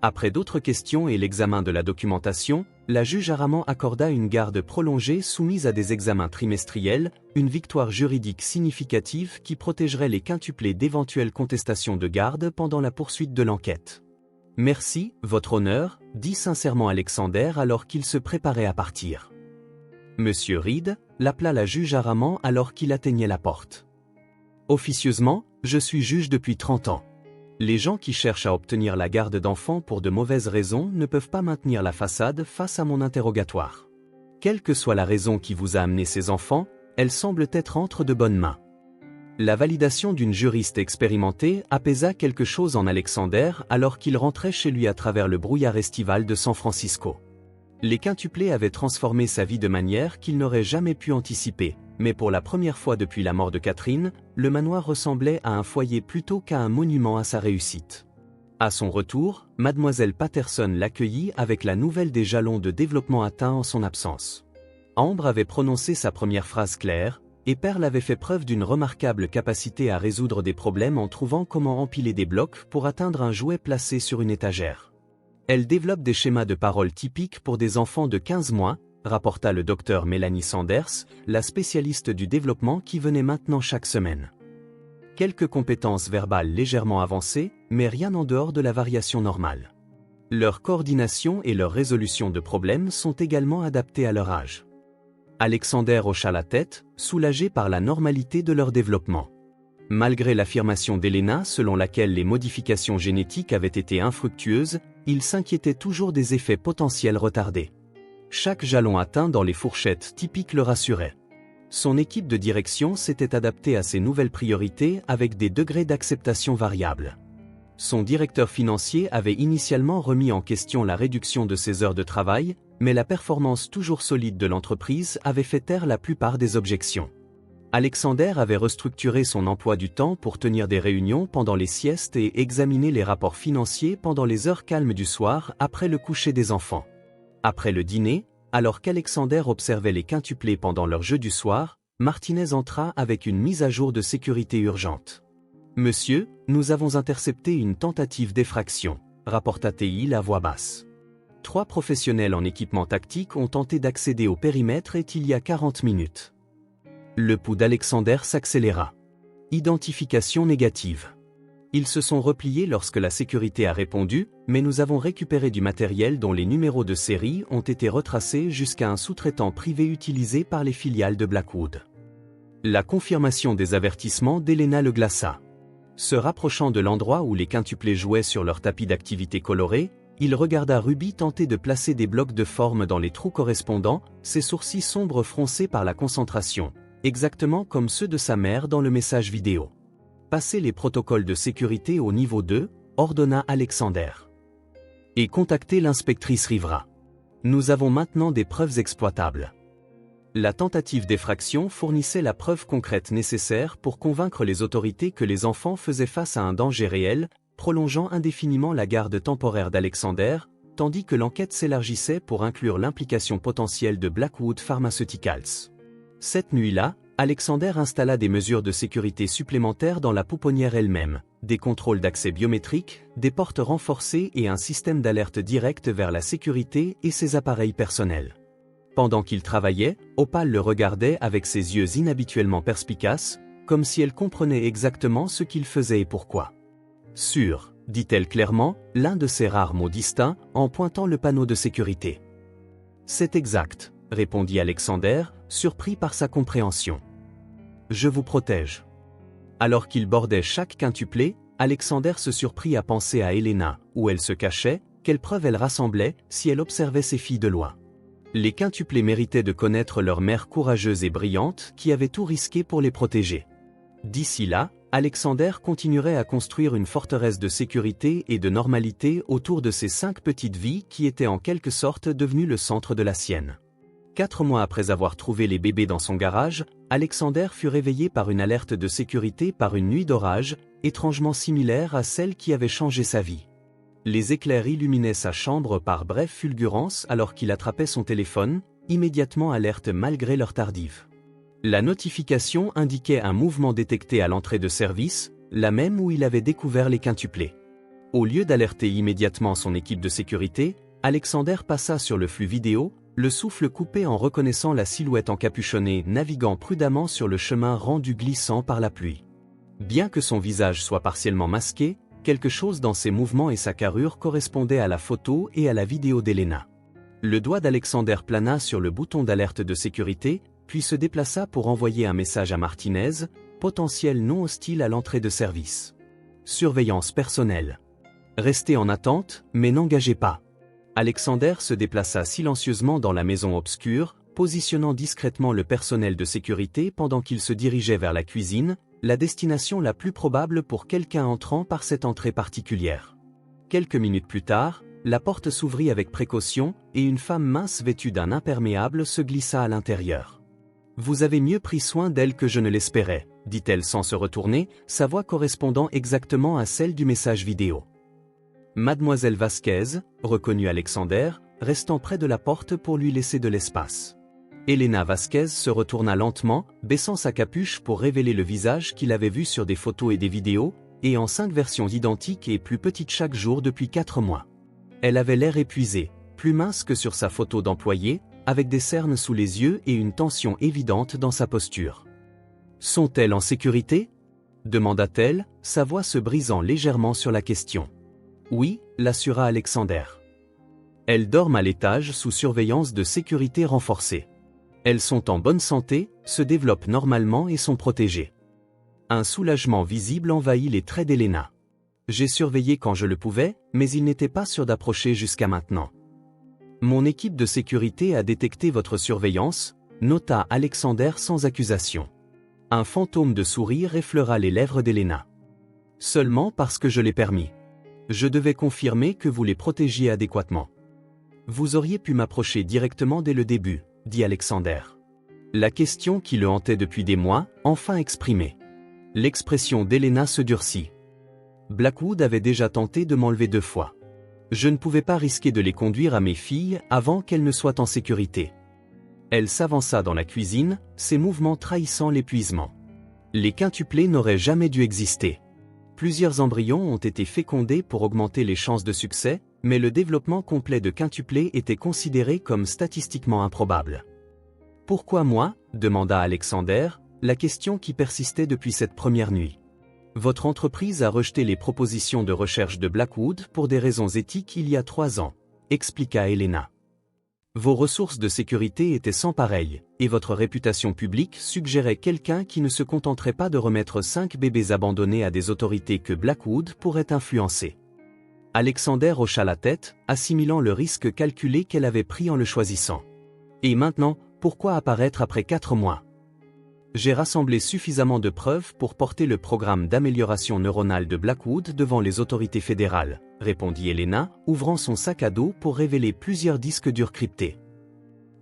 Après d'autres questions et l'examen de la documentation, la juge Araman accorda une garde prolongée soumise à des examens trimestriels, une victoire juridique significative qui protégerait les quintuplés d'éventuelles contestations de garde pendant la poursuite de l'enquête. « Merci, Votre Honneur », dit sincèrement Alexander alors qu'il se préparait à partir. Monsieur Reed, l'appela la juge Araman alors qu'il atteignait la porte. Officieusement, je suis juge depuis 30 ans. Les gens qui cherchent à obtenir la garde d'enfants pour de mauvaises raisons ne peuvent pas maintenir la façade face à mon interrogatoire. Quelle que soit la raison qui vous a amené ces enfants, elle semble être entre de bonnes mains. La validation d'une juriste expérimentée apaisa quelque chose en Alexander alors qu'il rentrait chez lui à travers le brouillard estival de San Francisco. Les quintuplés avaient transformé sa vie de manière qu'il n'aurait jamais pu anticiper, mais pour la première fois depuis la mort de Catherine, le manoir ressemblait à un foyer plutôt qu'à un monument à sa réussite. À son retour, Mademoiselle Patterson l'accueillit avec la nouvelle des jalons de développement atteints en son absence. Ambre avait prononcé sa première phrase claire, et Pearl avait fait preuve d'une remarquable capacité à résoudre des problèmes en trouvant comment empiler des blocs pour atteindre un jouet placé sur une étagère. Elle développe des schémas de parole typiques pour des enfants de 15 mois, rapporta le docteur Mélanie Sanders, la spécialiste du développement qui venait maintenant chaque semaine. Quelques compétences verbales légèrement avancées, mais rien en dehors de la variation normale. Leur coordination et leur résolution de problèmes sont également adaptées à leur âge. Alexander hocha la tête, soulagé par la normalité de leur développement. Malgré l'affirmation d'Elena selon laquelle les modifications génétiques avaient été infructueuses, il s'inquiétait toujours des effets potentiels retardés. Chaque jalon atteint dans les fourchettes typiques le rassurait. Son équipe de direction s'était adaptée à ces nouvelles priorités avec des degrés d'acceptation variables. Son directeur financier avait initialement remis en question la réduction de ses heures de travail, mais la performance toujours solide de l'entreprise avait fait taire la plupart des objections. Alexander avait restructuré son emploi du temps pour tenir des réunions pendant les siestes et examiner les rapports financiers pendant les heures calmes du soir après le coucher des enfants. Après le dîner, alors qu'Alexander observait les quintuplés pendant leur jeu du soir, Martinez entra avec une mise à jour de sécurité urgente. « Monsieur, nous avons intercepté une tentative d'effraction », rapporta T.I. à voix basse. 3 professionnels en équipement tactique ont tenté d'accéder au périmètre il y a 40 minutes. Le pouls d'Alexander s'accéléra. Identification négative. Ils se sont repliés lorsque la sécurité a répondu, mais nous avons récupéré du matériel dont les numéros de série ont été retracés jusqu'à un sous-traitant privé utilisé par les filiales de Blackwood. La confirmation des avertissements d'Elena le glaça. Se rapprochant de l'endroit où les quintuplés jouaient sur leur tapis d'activité coloré, il regarda Ruby tenter de placer des blocs de forme dans les trous correspondants, ses sourcils sombres froncés par la concentration, exactement comme ceux de sa mère dans le message vidéo. Passez les protocoles de sécurité au niveau 2, ordonna Alexander. Et contactez l'inspectrice Rivera. Nous avons maintenant des preuves exploitables. La tentative d'effraction fournissait la preuve concrète nécessaire pour convaincre les autorités que les enfants faisaient face à un danger réel, prolongeant indéfiniment la garde temporaire d'Alexander, tandis que l'enquête s'élargissait pour inclure l'implication potentielle de Blackwood Pharmaceuticals. Cette nuit-là, Alexander installa des mesures de sécurité supplémentaires dans la pouponnière elle-même, des contrôles d'accès biométriques, des portes renforcées et un système d'alerte directe vers la sécurité et ses appareils personnels. Pendant qu'il travaillait, Opal le regardait avec ses yeux inhabituellement perspicaces, comme si elle comprenait exactement ce qu'il faisait et pourquoi. « Sûr », dit-elle clairement, l'un de ses rares mots distincts, en pointant le panneau de sécurité. « C'est exact », répondit Alexander, surpris par sa compréhension. « Je vous protège. » Alors qu'il bordait chaque quintuplé, Alexander se surprit à penser à Elena, où elle se cachait, quelles preuves elle rassemblait, si elle observait ses filles de loin. Les quintuplés méritaient de connaître leur mère courageuse et brillante qui avait tout risqué pour les protéger. D'ici là, Alexander continuerait à construire une forteresse de sécurité et de normalité autour de ces 5 petites vies qui étaient en quelque sorte devenues le centre de la sienne. 4 mois après avoir trouvé les bébés dans son garage, Alexander fut réveillé par une alerte de sécurité par une nuit d'orage, étrangement similaire à celle qui avait changé sa vie. Les éclairs illuminaient sa chambre par brèves fulgurances alors qu'il attrapait son téléphone, immédiatement alerte malgré l'heure tardive. La notification indiquait un mouvement détecté à l'entrée de service, la même où il avait découvert les quintuplés. Au lieu d'alerter immédiatement son équipe de sécurité, Alexander passa sur le flux vidéo, le souffle coupé en reconnaissant la silhouette encapuchonnée naviguant prudemment sur le chemin rendu glissant par la pluie. Bien que son visage soit partiellement masqué, quelque chose dans ses mouvements et sa carrure correspondait à la photo et à la vidéo d'Elena. Le doigt d'Alexander plana sur le bouton d'alerte de sécurité, puis se déplaça pour envoyer un message à Martinez, potentiel non hostile à l'entrée de service. Surveillance personnelle. Restez en attente, mais n'engagez pas. Alexander se déplaça silencieusement dans la maison obscure, positionnant discrètement le personnel de sécurité pendant qu'il se dirigeait vers la cuisine, la destination la plus probable pour quelqu'un entrant par cette entrée particulière. Quelques minutes plus tard, la porte s'ouvrit avec précaution et une femme mince vêtue d'un imperméable se glissa à l'intérieur. « Vous avez mieux pris soin d'elle que je ne l'espérais », dit-elle sans se retourner, sa voix correspondant exactement à celle du message vidéo. Mademoiselle Vasquez, reconnut Alexander, restant près de la porte pour lui laisser de l'espace. Elena Vasquez se retourna lentement, baissant sa capuche pour révéler le visage qu'il avait vu sur des photos et des vidéos, et en 5 versions identiques et plus petites chaque jour depuis 4 mois. Elle avait l'air épuisée, plus mince que sur sa photo d'employée, avec des cernes sous les yeux et une tension évidente dans sa posture. « Sont-elles en sécurité ?» demanda-t-elle, sa voix se brisant légèrement sur la question. « Oui », l'assura Alexander. « Elles dorment à l'étage sous surveillance de sécurité renforcée. Elles sont en bonne santé, se développent normalement et sont protégées. » Un soulagement visible envahit les traits d'Elena. « J'ai surveillé quand je le pouvais, mais il n'était pas sûr d'approcher jusqu'à maintenant. Mon équipe de sécurité a détecté votre surveillance, nota Alexander sans accusation. » Un fantôme de sourire effleura les lèvres d'Elena. « Seulement parce que je l'ai permis. Je devais confirmer que vous les protégiez adéquatement. Vous auriez pu m'approcher directement dès le début, dit Alexander. La question qui le hantait depuis des mois, enfin exprimée. L'expression d'Elena se durcit. Blackwood avait déjà tenté de m'enlever 2 fois. Je ne pouvais pas risquer de les conduire à mes filles avant qu'elles ne soient en sécurité. Elle s'avança dans la cuisine, ses mouvements trahissant l'épuisement. Les quintuplés n'auraient jamais dû exister. Plusieurs embryons ont été fécondés pour augmenter les chances de succès, mais le développement complet de quintuplés était considéré comme statistiquement improbable. « Pourquoi moi ?» demanda Alexander, la question qui persistait depuis cette première nuit. « Votre entreprise a rejeté les propositions de recherche de Blackwood pour des raisons éthiques il y a 3 ans, expliqua Elena. Vos ressources de sécurité étaient sans pareil, et votre réputation publique suggérait quelqu'un qui ne se contenterait pas de remettre 5 bébés abandonnés à des autorités que Blackwood pourrait influencer. » Alexander hocha la tête, assimilant le risque calculé qu'elle avait pris en le choisissant. « Et maintenant, pourquoi apparaître après 4 mois ? J'ai rassemblé suffisamment de preuves pour porter le programme d'amélioration neuronale de Blackwood devant les autorités fédérales, répondit Elena, ouvrant son sac à dos pour révéler plusieurs disques durs cryptés.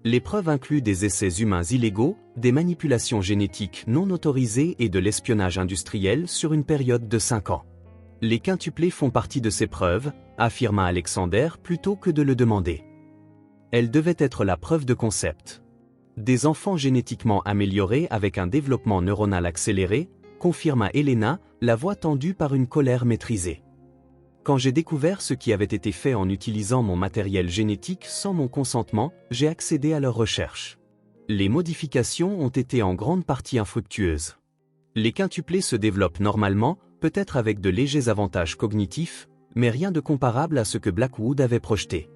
Les preuves incluent des essais humains illégaux, des manipulations génétiques non autorisées et de l'espionnage industriel sur une période de 5 ans. Les quintuplés font partie de ces preuves, affirma Alexander plutôt que de le demander. Elles devaient être la preuve de concept. Des enfants génétiquement améliorés avec un développement neuronal accéléré, confirma Elena, la voix tendue par une colère maîtrisée. Quand j'ai découvert ce qui avait été fait en utilisant mon matériel génétique sans mon consentement, j'ai accédé à leurs recherches. Les modifications ont été en grande partie infructueuses. Les quintuplés se développent normalement, peut-être avec de légers avantages cognitifs, mais rien de comparable à ce que Blackwood avait projeté.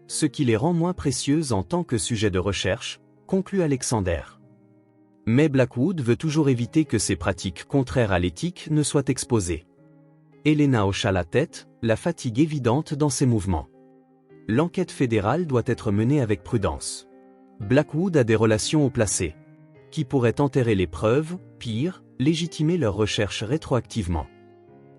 Ce qui les rend moins précieuses en tant que sujet de recherche, conclut Alexander. Mais Blackwood veut toujours éviter que ces pratiques contraires à l'éthique ne soient exposées. Elena hocha la tête, la fatigue évidente dans ses mouvements. L'enquête fédérale doit être menée avec prudence. Blackwood a des relations haut placées, qui pourraient enterrer les preuves, pire, légitimer leurs recherches rétroactivement.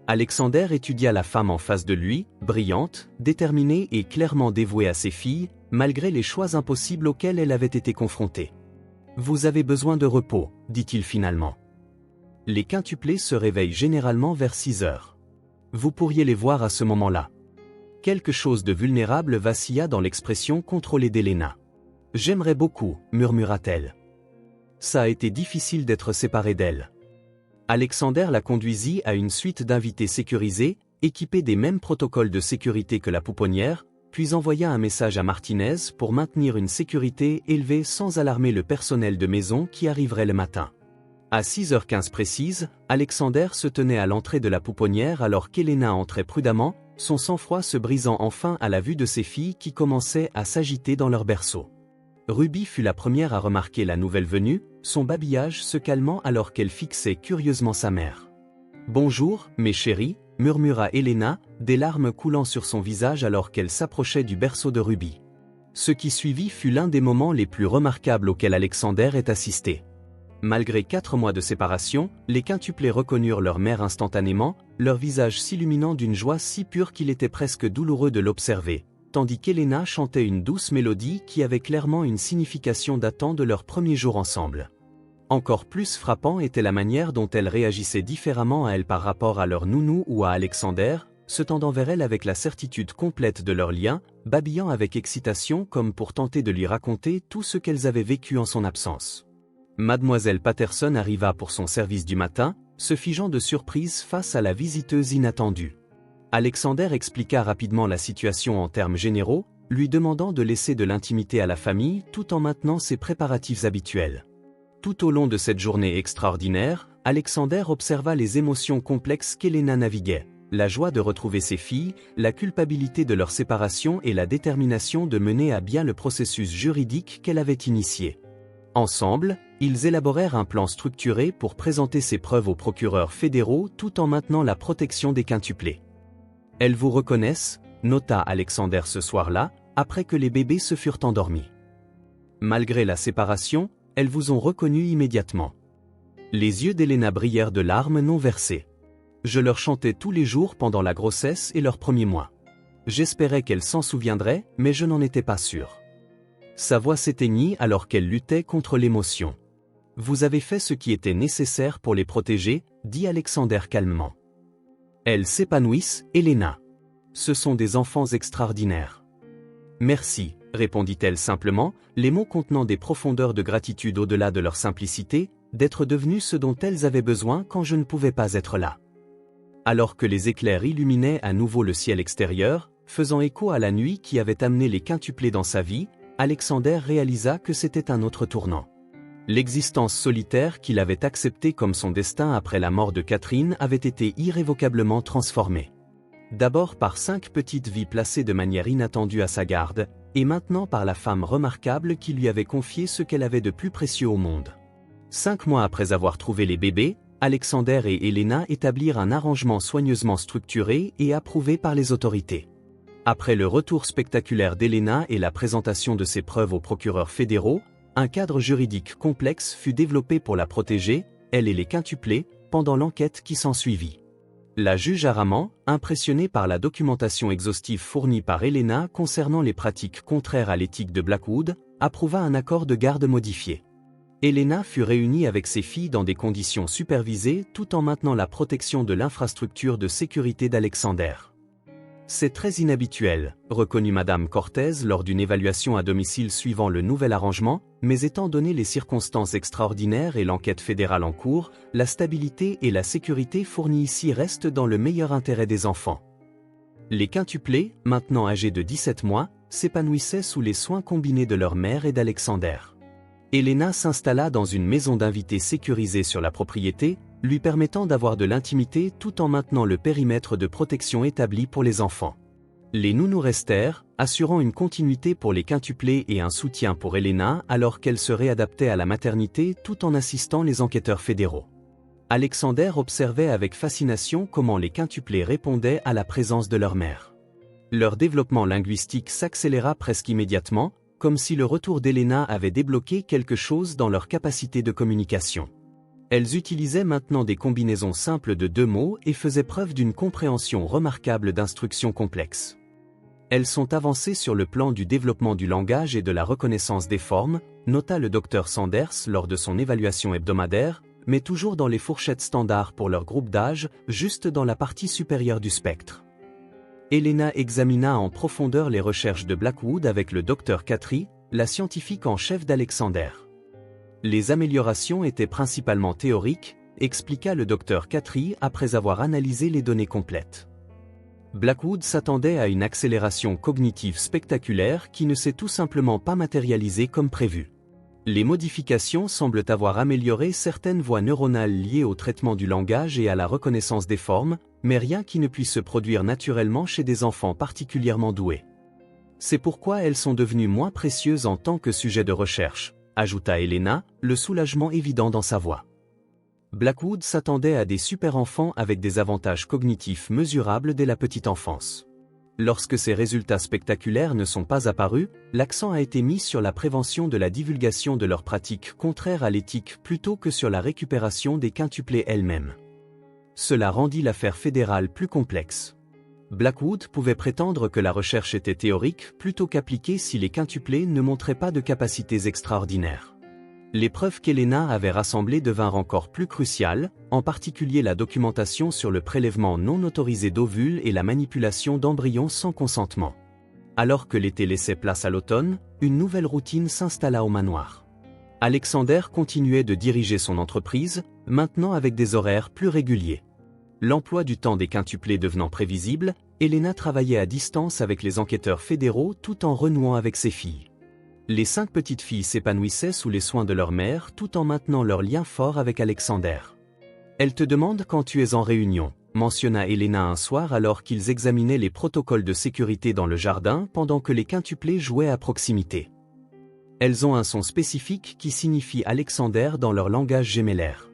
Alexander étudia la femme en face de lui, brillante, déterminée et clairement dévouée à ses filles, malgré les choix impossibles auxquels elle avait été confrontée. Vous avez besoin de repos, dit-il finalement. Les quintuplés se réveillent généralement vers 6 heures. Vous pourriez les voir à ce moment-là. Quelque chose de vulnérable vacilla dans l'expression contrôlée d'Elena. « J'aimerais beaucoup, murmura-t-elle. Ça a été difficile d'être séparé d'elle. » Alexander la conduisit à une suite d'invités sécurisés, équipés des mêmes protocoles de sécurité que la pouponnière, puis envoya un message à Martinez pour maintenir une sécurité élevée sans alarmer le personnel de maison qui arriverait le matin. À 6h15 précise, Alexander se tenait à l'entrée de la pouponnière alors qu'Elena entrait prudemment, son sang-froid se brisant enfin à la vue de ses filles qui commençaient à s'agiter dans leur berceau. Ruby fut la première à remarquer la nouvelle venue, son babillage se calmant alors qu'elle fixait curieusement sa mère. « Bonjour, mes chéris », murmura Elena, des larmes coulant sur son visage alors qu'elle s'approchait du berceau de Ruby. Ce qui suivit fut l'un des moments les plus remarquables auxquels Alexander ait assisté. Malgré 4 mois de séparation, les quintuplés reconnurent leur mère instantanément, leur visage s'illuminant d'une joie si pure qu'il était presque douloureux de l'observer, tandis qu'Elena chantait une douce mélodie qui avait clairement une signification datant de leur premier jour ensemble. Encore plus frappant était la manière dont elles réagissaient différemment à elle par rapport à leur nounou ou à Alexander, se tendant vers elle avec la certitude complète de leur lien, babillant avec excitation comme pour tenter de lui raconter tout ce qu'elles avaient vécu en son absence. Mademoiselle Patterson arriva pour son service du matin, se figeant de surprise face à la visiteuse inattendue. Alexander expliqua rapidement la situation en termes généraux, lui demandant de laisser de l'intimité à la famille tout en maintenant ses préparatifs habituels. Tout au long de cette journée extraordinaire, Alexander observa les émotions complexes qu'Elena naviguait, la joie de retrouver ses filles, la culpabilité de leur séparation et la détermination de mener à bien le processus juridique qu'elle avait initié. Ensemble, ils élaborèrent un plan structuré pour présenter ces preuves aux procureurs fédéraux tout en maintenant la protection des quintuplés. « Elles vous reconnaissent », nota Alexander ce soir-là, après que les bébés se furent endormis. Malgré la séparation, elles vous ont reconnu immédiatement. Les yeux d'Elena brillèrent de larmes non versées. Je leur chantais tous les jours pendant la grossesse et leurs premiers mois. J'espérais qu'elles s'en souviendraient, mais je n'en étais pas sûr. Sa voix s'éteignit alors qu'elle luttait contre l'émotion. Vous avez fait ce qui était nécessaire pour les protéger, dit Alexander calmement. Elles s'épanouissent, Elena. Ce sont des enfants extraordinaires. Merci, répondit-elle simplement, les mots contenant des profondeurs de gratitude au-delà de leur simplicité, d'être devenues ce dont elles avaient besoin quand je ne pouvais pas être là. Alors que les éclairs illuminaient à nouveau le ciel extérieur, faisant écho à la nuit qui avait amené les quintuplés dans sa vie, Alexander réalisa que c'était un autre tournant. L'existence solitaire qu'il avait acceptée comme son destin après la mort de Catherine avait été irrévocablement transformée. D'abord par 5 petites vies placées de manière inattendue à sa garde, et maintenant par la femme remarquable qui lui avait confié ce qu'elle avait de plus précieux au monde. 5 mois après avoir trouvé les bébés, Alexander et Elena établirent un arrangement soigneusement structuré et approuvé par les autorités. Après le retour spectaculaire d'Elena et la présentation de ses preuves aux procureurs fédéraux, un cadre juridique complexe fut développé pour la protéger, elle et les quintuplés, pendant l'enquête qui s'ensuivit. La juge Araman, impressionnée par la documentation exhaustive fournie par Elena concernant les pratiques contraires à l'éthique de Blackwood, approuva un accord de garde modifié. Elena fut réunie avec ses filles dans des conditions supervisées tout en maintenant la protection de l'infrastructure de sécurité d'Alexander. C'est très inhabituel, reconnut Madame Cortez lors d'une évaluation à domicile suivant le nouvel arrangement, mais étant donné les circonstances extraordinaires et l'enquête fédérale en cours, la stabilité et la sécurité fournies ici restent dans le meilleur intérêt des enfants. Les quintuplés, maintenant âgés de 17 mois, s'épanouissaient sous les soins combinés de leur mère et d'Alexander. Elena s'installa dans une maison d'invités sécurisée sur la propriété, lui permettant d'avoir de l'intimité tout en maintenant le périmètre de protection établi pour les enfants. Les nounous restèrent, assurant une continuité pour les quintuplés et un soutien pour Elena alors qu'elle se réadaptait à la maternité tout en assistant les enquêteurs fédéraux. Alexander observait avec fascination comment les quintuplés répondaient à la présence de leur mère. Leur développement linguistique s'accéléra presque immédiatement, comme si le retour d'Elena avait débloqué quelque chose dans leur capacité de communication. Elles utilisaient maintenant des combinaisons simples de 2 mots et faisaient preuve d'une compréhension remarquable d'instructions complexes. Elles sont avancées sur le plan du développement du langage et de la reconnaissance des formes, nota le Dr Sanders lors de son évaluation hebdomadaire, mais toujours dans les fourchettes standards pour leur groupe d'âge, juste dans la partie supérieure du spectre. Helena examina en profondeur les recherches de Blackwood avec le Dr Khatri, la scientifique en chef d'Alexander. Les améliorations étaient principalement théoriques, expliqua le Dr Khatri après avoir analysé les données complètes. Blackwood s'attendait à une accélération cognitive spectaculaire qui ne s'est tout simplement pas matérialisée comme prévu. Les modifications semblent avoir amélioré certaines voies neuronales liées au traitement du langage et à la reconnaissance des formes, mais rien qui ne puisse se produire naturellement chez des enfants particulièrement doués. C'est pourquoi elles sont devenues moins précieuses en tant que sujet de recherche, ajouta Helena, le soulagement évident dans sa voix. Blackwood s'attendait à des super-enfants avec des avantages cognitifs mesurables dès la petite enfance. Lorsque ces résultats spectaculaires ne sont pas apparus, l'accent a été mis sur la prévention de la divulgation de leurs pratiques contraires à l'éthique plutôt que sur la récupération des quintuplés elles-mêmes. Cela rendit l'affaire fédérale plus complexe. Blackwood pouvait prétendre que la recherche était théorique plutôt qu'appliquée si les quintuplés ne montraient pas de capacités extraordinaires. Les preuves qu'Helena avait rassemblées devinrent encore plus cruciales, en particulier la documentation sur le prélèvement non autorisé d'ovules et la manipulation d'embryons sans consentement. Alors que l'été laissait place à l'automne, une nouvelle routine s'installa au manoir. Alexander continuait de diriger son entreprise, maintenant avec des horaires plus réguliers. L'emploi du temps des quintuplés devenant prévisible, Helena travaillait à distance avec les enquêteurs fédéraux tout en renouant avec ses filles. Les 5 petites filles s'épanouissaient sous les soins de leur mère tout en maintenant leur lien fort avec Alexander. « Elle te demande quand tu es en réunion », mentionna Helena un soir alors qu'ils examinaient les protocoles de sécurité dans le jardin pendant que les quintuplés jouaient à proximité. Elles ont un son spécifique qui signifie Alexander dans leur langage gémellaire.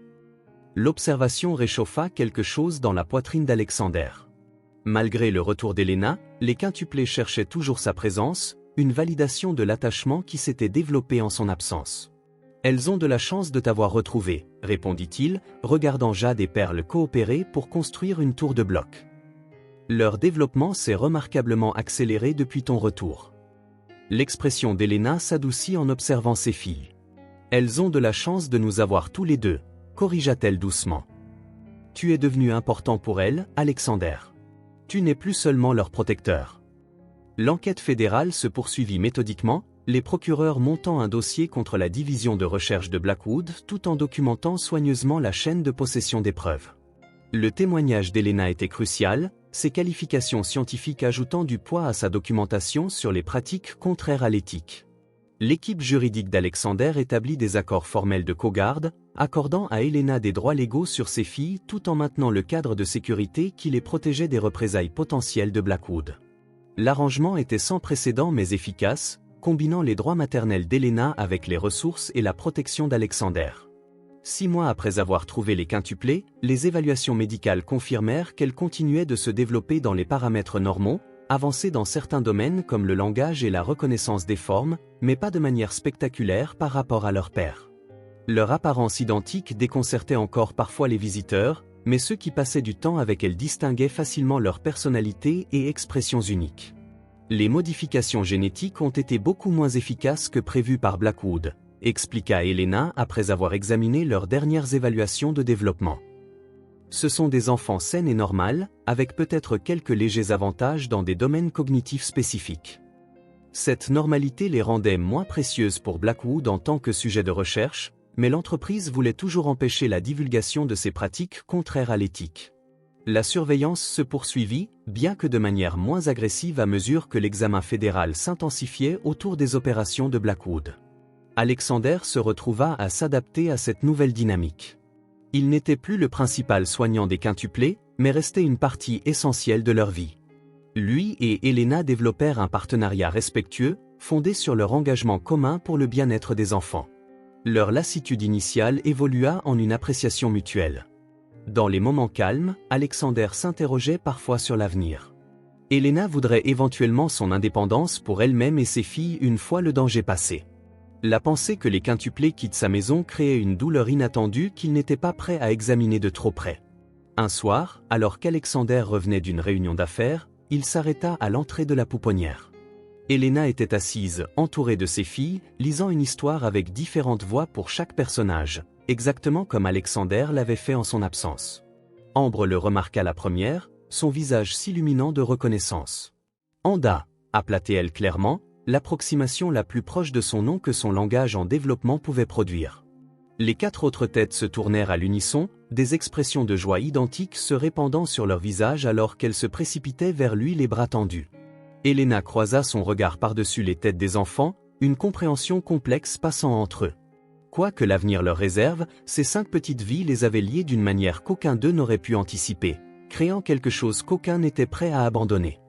L'observation réchauffa quelque chose dans la poitrine d'Alexander. Malgré le retour d'Helena, les quintuplés cherchaient toujours sa présence, une validation de l'attachement qui s'était développé en son absence. « Elles ont de la chance de t'avoir retrouvé », répondit-il, regardant Jade et Pearl coopérer pour construire une tour de blocs. « Leur développement s'est remarquablement accéléré depuis ton retour. » L'expression d'Helena s'adoucit en observant ses filles. « Elles ont de la chance de nous avoir tous les deux », corrigea-t-elle doucement. « Tu es devenu important pour elles, Alexander. Tu n'es plus seulement leur protecteur. » L'enquête fédérale se poursuivit méthodiquement, les procureurs montant un dossier contre la division de recherche de Blackwood tout en documentant soigneusement la chaîne de possession des preuves. Le témoignage d'Helena était crucial, ses qualifications scientifiques ajoutant du poids à sa documentation sur les pratiques contraires à l'éthique. L'équipe juridique d'Alexander établit des accords formels de cogarde, accordant à Helena des droits légaux sur ses filles tout en maintenant le cadre de sécurité qui les protégeait des représailles potentielles de Blackwood. L'arrangement était sans précédent mais efficace, combinant les droits maternels d'Helena avec les ressources et la protection d'Alexander. 6 mois après avoir trouvé les quintuplés, les évaluations médicales confirmèrent qu'elles continuaient de se développer dans les paramètres normaux, avancées dans certains domaines comme le langage et la reconnaissance des formes, mais pas de manière spectaculaire par rapport à leur père. Leur apparence identique déconcertait encore parfois les visiteurs, mais ceux qui passaient du temps avec elles distinguaient facilement leur personnalité et expressions uniques. Les modifications génétiques ont été beaucoup moins efficaces que prévu par Blackwood, expliqua Helena après avoir examiné leurs dernières évaluations de développement. Ce sont des enfants sains et normales, avec peut-être quelques légers avantages dans des domaines cognitifs spécifiques. Cette normalité les rendait moins précieuses pour Blackwood en tant que sujet de recherche, mais l'entreprise voulait toujours empêcher la divulgation de ces pratiques contraires à l'éthique. La surveillance se poursuivit, bien que de manière moins agressive à mesure que l'examen fédéral s'intensifiait autour des opérations de Blackwood. Alexander se retrouva à s'adapter à cette nouvelle dynamique. Il n'était plus le principal soignant des quintuplés, mais restait une partie essentielle de leur vie. Lui et Helena développèrent un partenariat respectueux, fondé sur leur engagement commun pour le bien-être des enfants. Leur lassitude initiale évolua en une appréciation mutuelle. Dans les moments calmes, Alexander s'interrogeait parfois sur l'avenir. Helena voudrait éventuellement son indépendance pour elle-même et ses filles une fois le danger passé. La pensée que les quintuplés quittent sa maison créait une douleur inattendue qu'il n'était pas prêt à examiner de trop près. Un soir, alors qu'Alexander revenait d'une réunion d'affaires, il s'arrêta à l'entrée de la pouponnière. Elena était assise, entourée de ses filles, lisant une histoire avec différentes voix pour chaque personnage, exactement comme Alexander l'avait fait en son absence. Ambre le remarqua la première, son visage s'illuminant de reconnaissance. « Anda » appela-t-elle clairement, l'approximation la plus proche de son nom que son langage en développement pouvait produire. Les 4 autres têtes se tournèrent à l'unisson, des expressions de joie identiques se répandant sur leurs visages alors qu'elles se précipitaient vers lui les bras tendus. Elena croisa son regard par-dessus les têtes des enfants, une compréhension complexe passant entre eux. Quoi que l'avenir leur réserve, ces 5 petites vies les avaient liés d'une manière qu'aucun d'eux n'aurait pu anticiper, créant quelque chose qu'aucun n'était prêt à abandonner.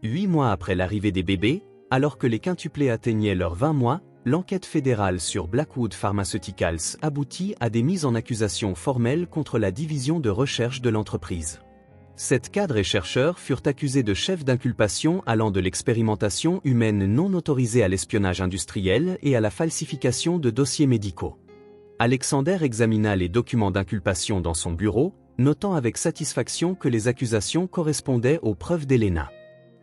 8 mois après l'arrivée des bébés, alors que les quintuplés atteignaient leurs 20 mois, l'enquête fédérale sur Blackwood Pharmaceuticals aboutit à des mises en accusation formelles contre la division de recherche de l'entreprise. 7 cadres et chercheurs furent accusés de chefs d'inculpation allant de l'expérimentation humaine non autorisée à l'espionnage industriel et à la falsification de dossiers médicaux. Alexander examina les documents d'inculpation dans son bureau, notant avec satisfaction que les accusations correspondaient aux preuves d'Elena.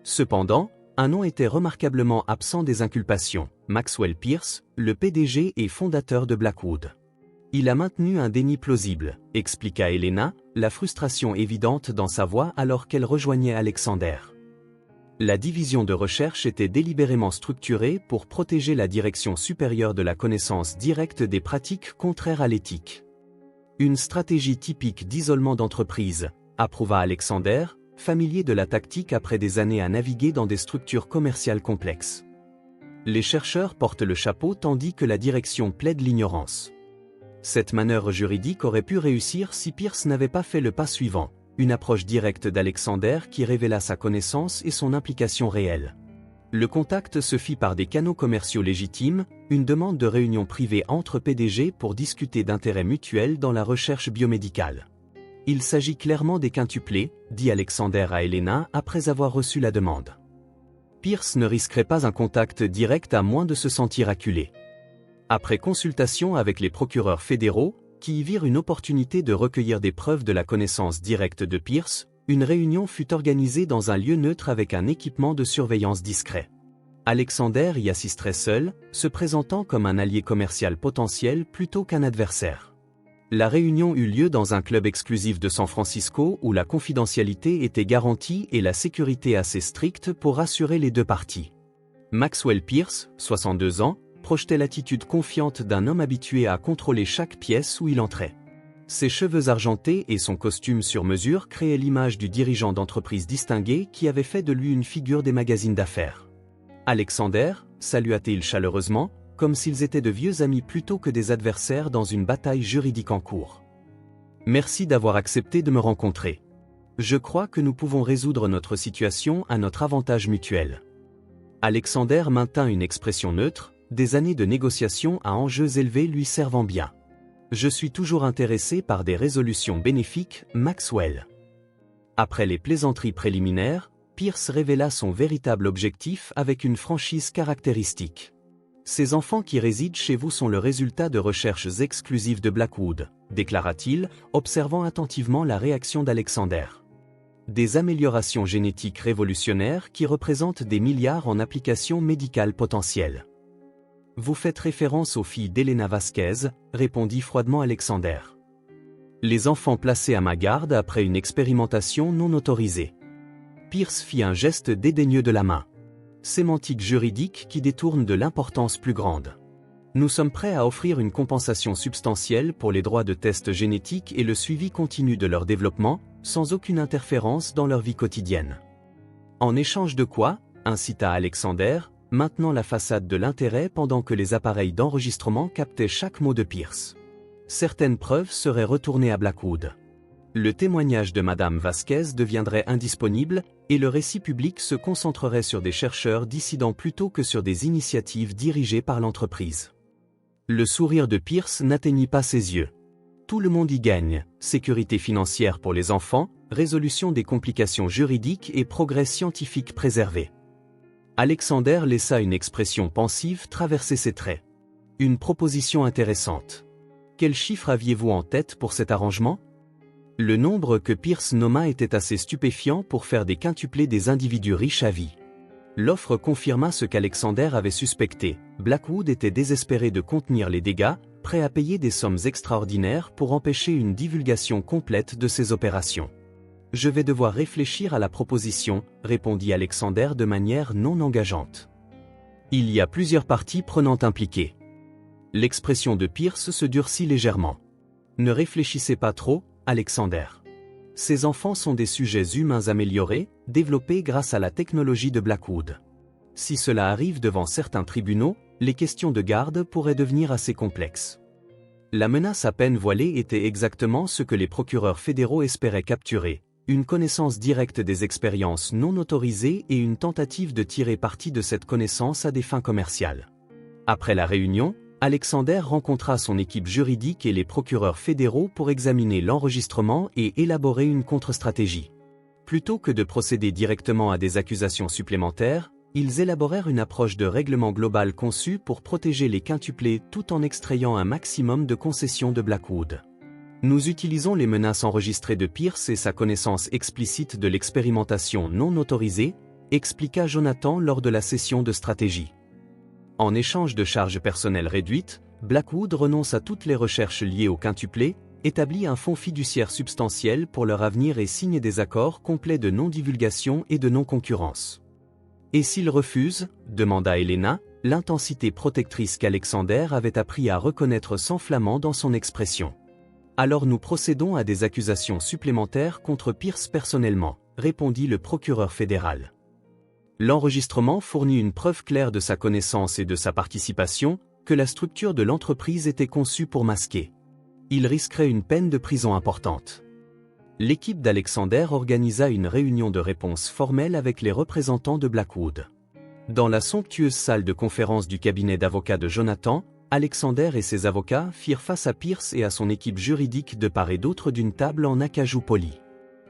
Cependant, un nom était remarquablement absent des inculpations, Maxwell Pierce, le PDG et fondateur de Blackwood. Il a maintenu un déni plausible, expliqua Elena, la frustration évidente dans sa voix alors qu'elle rejoignait Alexander. La division de recherche était délibérément structurée pour protéger la direction supérieure de la connaissance directe des pratiques contraires à l'éthique. Une stratégie typique d'isolement d'entreprise, approuva Alexander, familier de la tactique après des années à naviguer dans des structures commerciales complexes. Les chercheurs portent le chapeau tandis que la direction plaide l'ignorance. Cette manœuvre juridique aurait pu réussir si Pierce n'avait pas fait le pas suivant, une approche directe d'Alexander qui révéla sa connaissance et son implication réelle. Le contact se fit par des canaux commerciaux légitimes, une demande de réunion privée entre PDG pour discuter d'intérêts mutuels dans la recherche biomédicale. Il s'agit clairement des quintuplés, dit Alexander à Elena après avoir reçu la demande. Pierce ne risquerait pas un contact direct à moins de se sentir acculé. Après consultation avec les procureurs fédéraux, qui y virent une opportunité de recueillir des preuves de la connaissance directe de Pierce, une réunion fut organisée dans un lieu neutre avec un équipement de surveillance discret. Alexander y assisterait seul, se présentant comme un allié commercial potentiel plutôt qu'un adversaire. La réunion eut lieu dans un club exclusif de San Francisco où la confidentialité était garantie et la sécurité assez stricte pour rassurer les 2 parties. Maxwell Pierce, 62 ans, projetait l'attitude confiante d'un homme habitué à contrôler chaque pièce où il entrait. Ses cheveux argentés et son costume sur mesure créaient l'image du dirigeant d'entreprise distingué qui avait fait de lui une figure des magazines d'affaires. Alexander, salua-t-il chaleureusement, comme s'ils étaient de vieux amis plutôt que des adversaires dans une bataille juridique en cours. Merci d'avoir accepté de me rencontrer. Je crois que nous pouvons résoudre notre situation à notre avantage mutuel. Alexander maintint une expression neutre, des années de négociations à enjeux élevés lui servant bien. Je suis toujours intéressé par des résolutions bénéfiques, Maxwell. Après les plaisanteries préliminaires, Pierce révéla son véritable objectif avec une franchise caractéristique. Ces enfants qui résident chez vous sont le résultat de recherches exclusives de Blackwood, déclara-t-il, observant attentivement la réaction d'Alexander. Des améliorations génétiques révolutionnaires qui représentent des milliards en applications médicales potentielles. Vous faites référence aux filles d'Elena Vasquez, répondit froidement Alexander. Les enfants placés à ma garde après une expérimentation non autorisée. Pierce fit un geste dédaigneux de la main. Sémantique juridique qui détourne de l'importance plus grande. Nous sommes prêts à offrir une compensation substantielle pour les droits de tests génétiques et le suivi continu de leur développement, sans aucune interférence dans leur vie quotidienne. En échange de quoi, incita Alexander, maintenant la façade de l'intérêt pendant que les appareils d'enregistrement captaient chaque mot de Pierce. Certaines preuves seraient retournées à Blackwood. Le témoignage de Madame Vasquez deviendrait indisponible, et le récit public se concentrerait sur des chercheurs dissidents plutôt que sur des initiatives dirigées par l'entreprise. Le sourire de Pierce n'atteignit pas ses yeux. Tout le monde y gagne, sécurité financière pour les enfants, résolution des complications juridiques et progrès scientifique préservé. Alexander laissa une expression pensive traverser ses traits. Une proposition intéressante. Quel chiffre aviez-vous en tête pour cet arrangement ? Le nombre que Pierce nomma était assez stupéfiant pour faire des quintuplés des individus riches à vie. L'offre confirma ce qu'Alexander avait suspecté. Blackwood était désespéré de contenir les dégâts, prêt à payer des sommes extraordinaires pour empêcher une divulgation complète de ses opérations. « Je vais devoir réfléchir à la proposition », répondit Alexander de manière non engageante. Il y a plusieurs parties prenantes impliquées. L'expression de Pierce se durcit légèrement. Ne réfléchissez pas trop, Alexander. Ces enfants sont des sujets humains améliorés, développés grâce à la technologie de Blackwood. Si cela arrive devant certains tribunaux, les questions de garde pourraient devenir assez complexes. La menace à peine voilée était exactement ce que les procureurs fédéraux espéraient capturer, une connaissance directe des expériences non autorisées et une tentative de tirer parti de cette connaissance à des fins commerciales. Après la réunion, Alexander rencontra son équipe juridique et les procureurs fédéraux pour examiner l'enregistrement et élaborer une contre-stratégie. Plutôt que de procéder directement à des accusations supplémentaires, ils élaborèrent une approche de règlement global conçue pour protéger les quintuplés tout en extrayant un maximum de concessions de Blackwood. Nous utilisons les menaces enregistrées de Pierce et sa connaissance explicite de l'expérimentation non autorisée, expliqua Jonathan lors de la session de stratégie. En échange de charges personnelles réduites, Blackwood renonce à toutes les recherches liées au quintuplé, établit un fonds fiduciaire substantiel pour leur avenir et signe des accords complets de non-divulgation et de non-concurrence. Et s'ils refusent, demanda Helena, l'intensité protectrice qu'Alexander avait appris à reconnaître s'enflammant dans son expression. Alors nous procédons à des accusations supplémentaires contre Pierce personnellement, répondit le procureur fédéral. L'enregistrement fournit une preuve claire de sa connaissance et de sa participation, que la structure de l'entreprise était conçue pour masquer. Il risquerait une peine de prison importante. L'équipe d'Alexander organisa une réunion de réponse formelle avec les représentants de Blackwood. Dans la somptueuse salle de conférence du cabinet d'avocats de Jonathan, Alexander et ses avocats firent face à Pierce et à son équipe juridique de part et d'autre d'une table en acajou poli.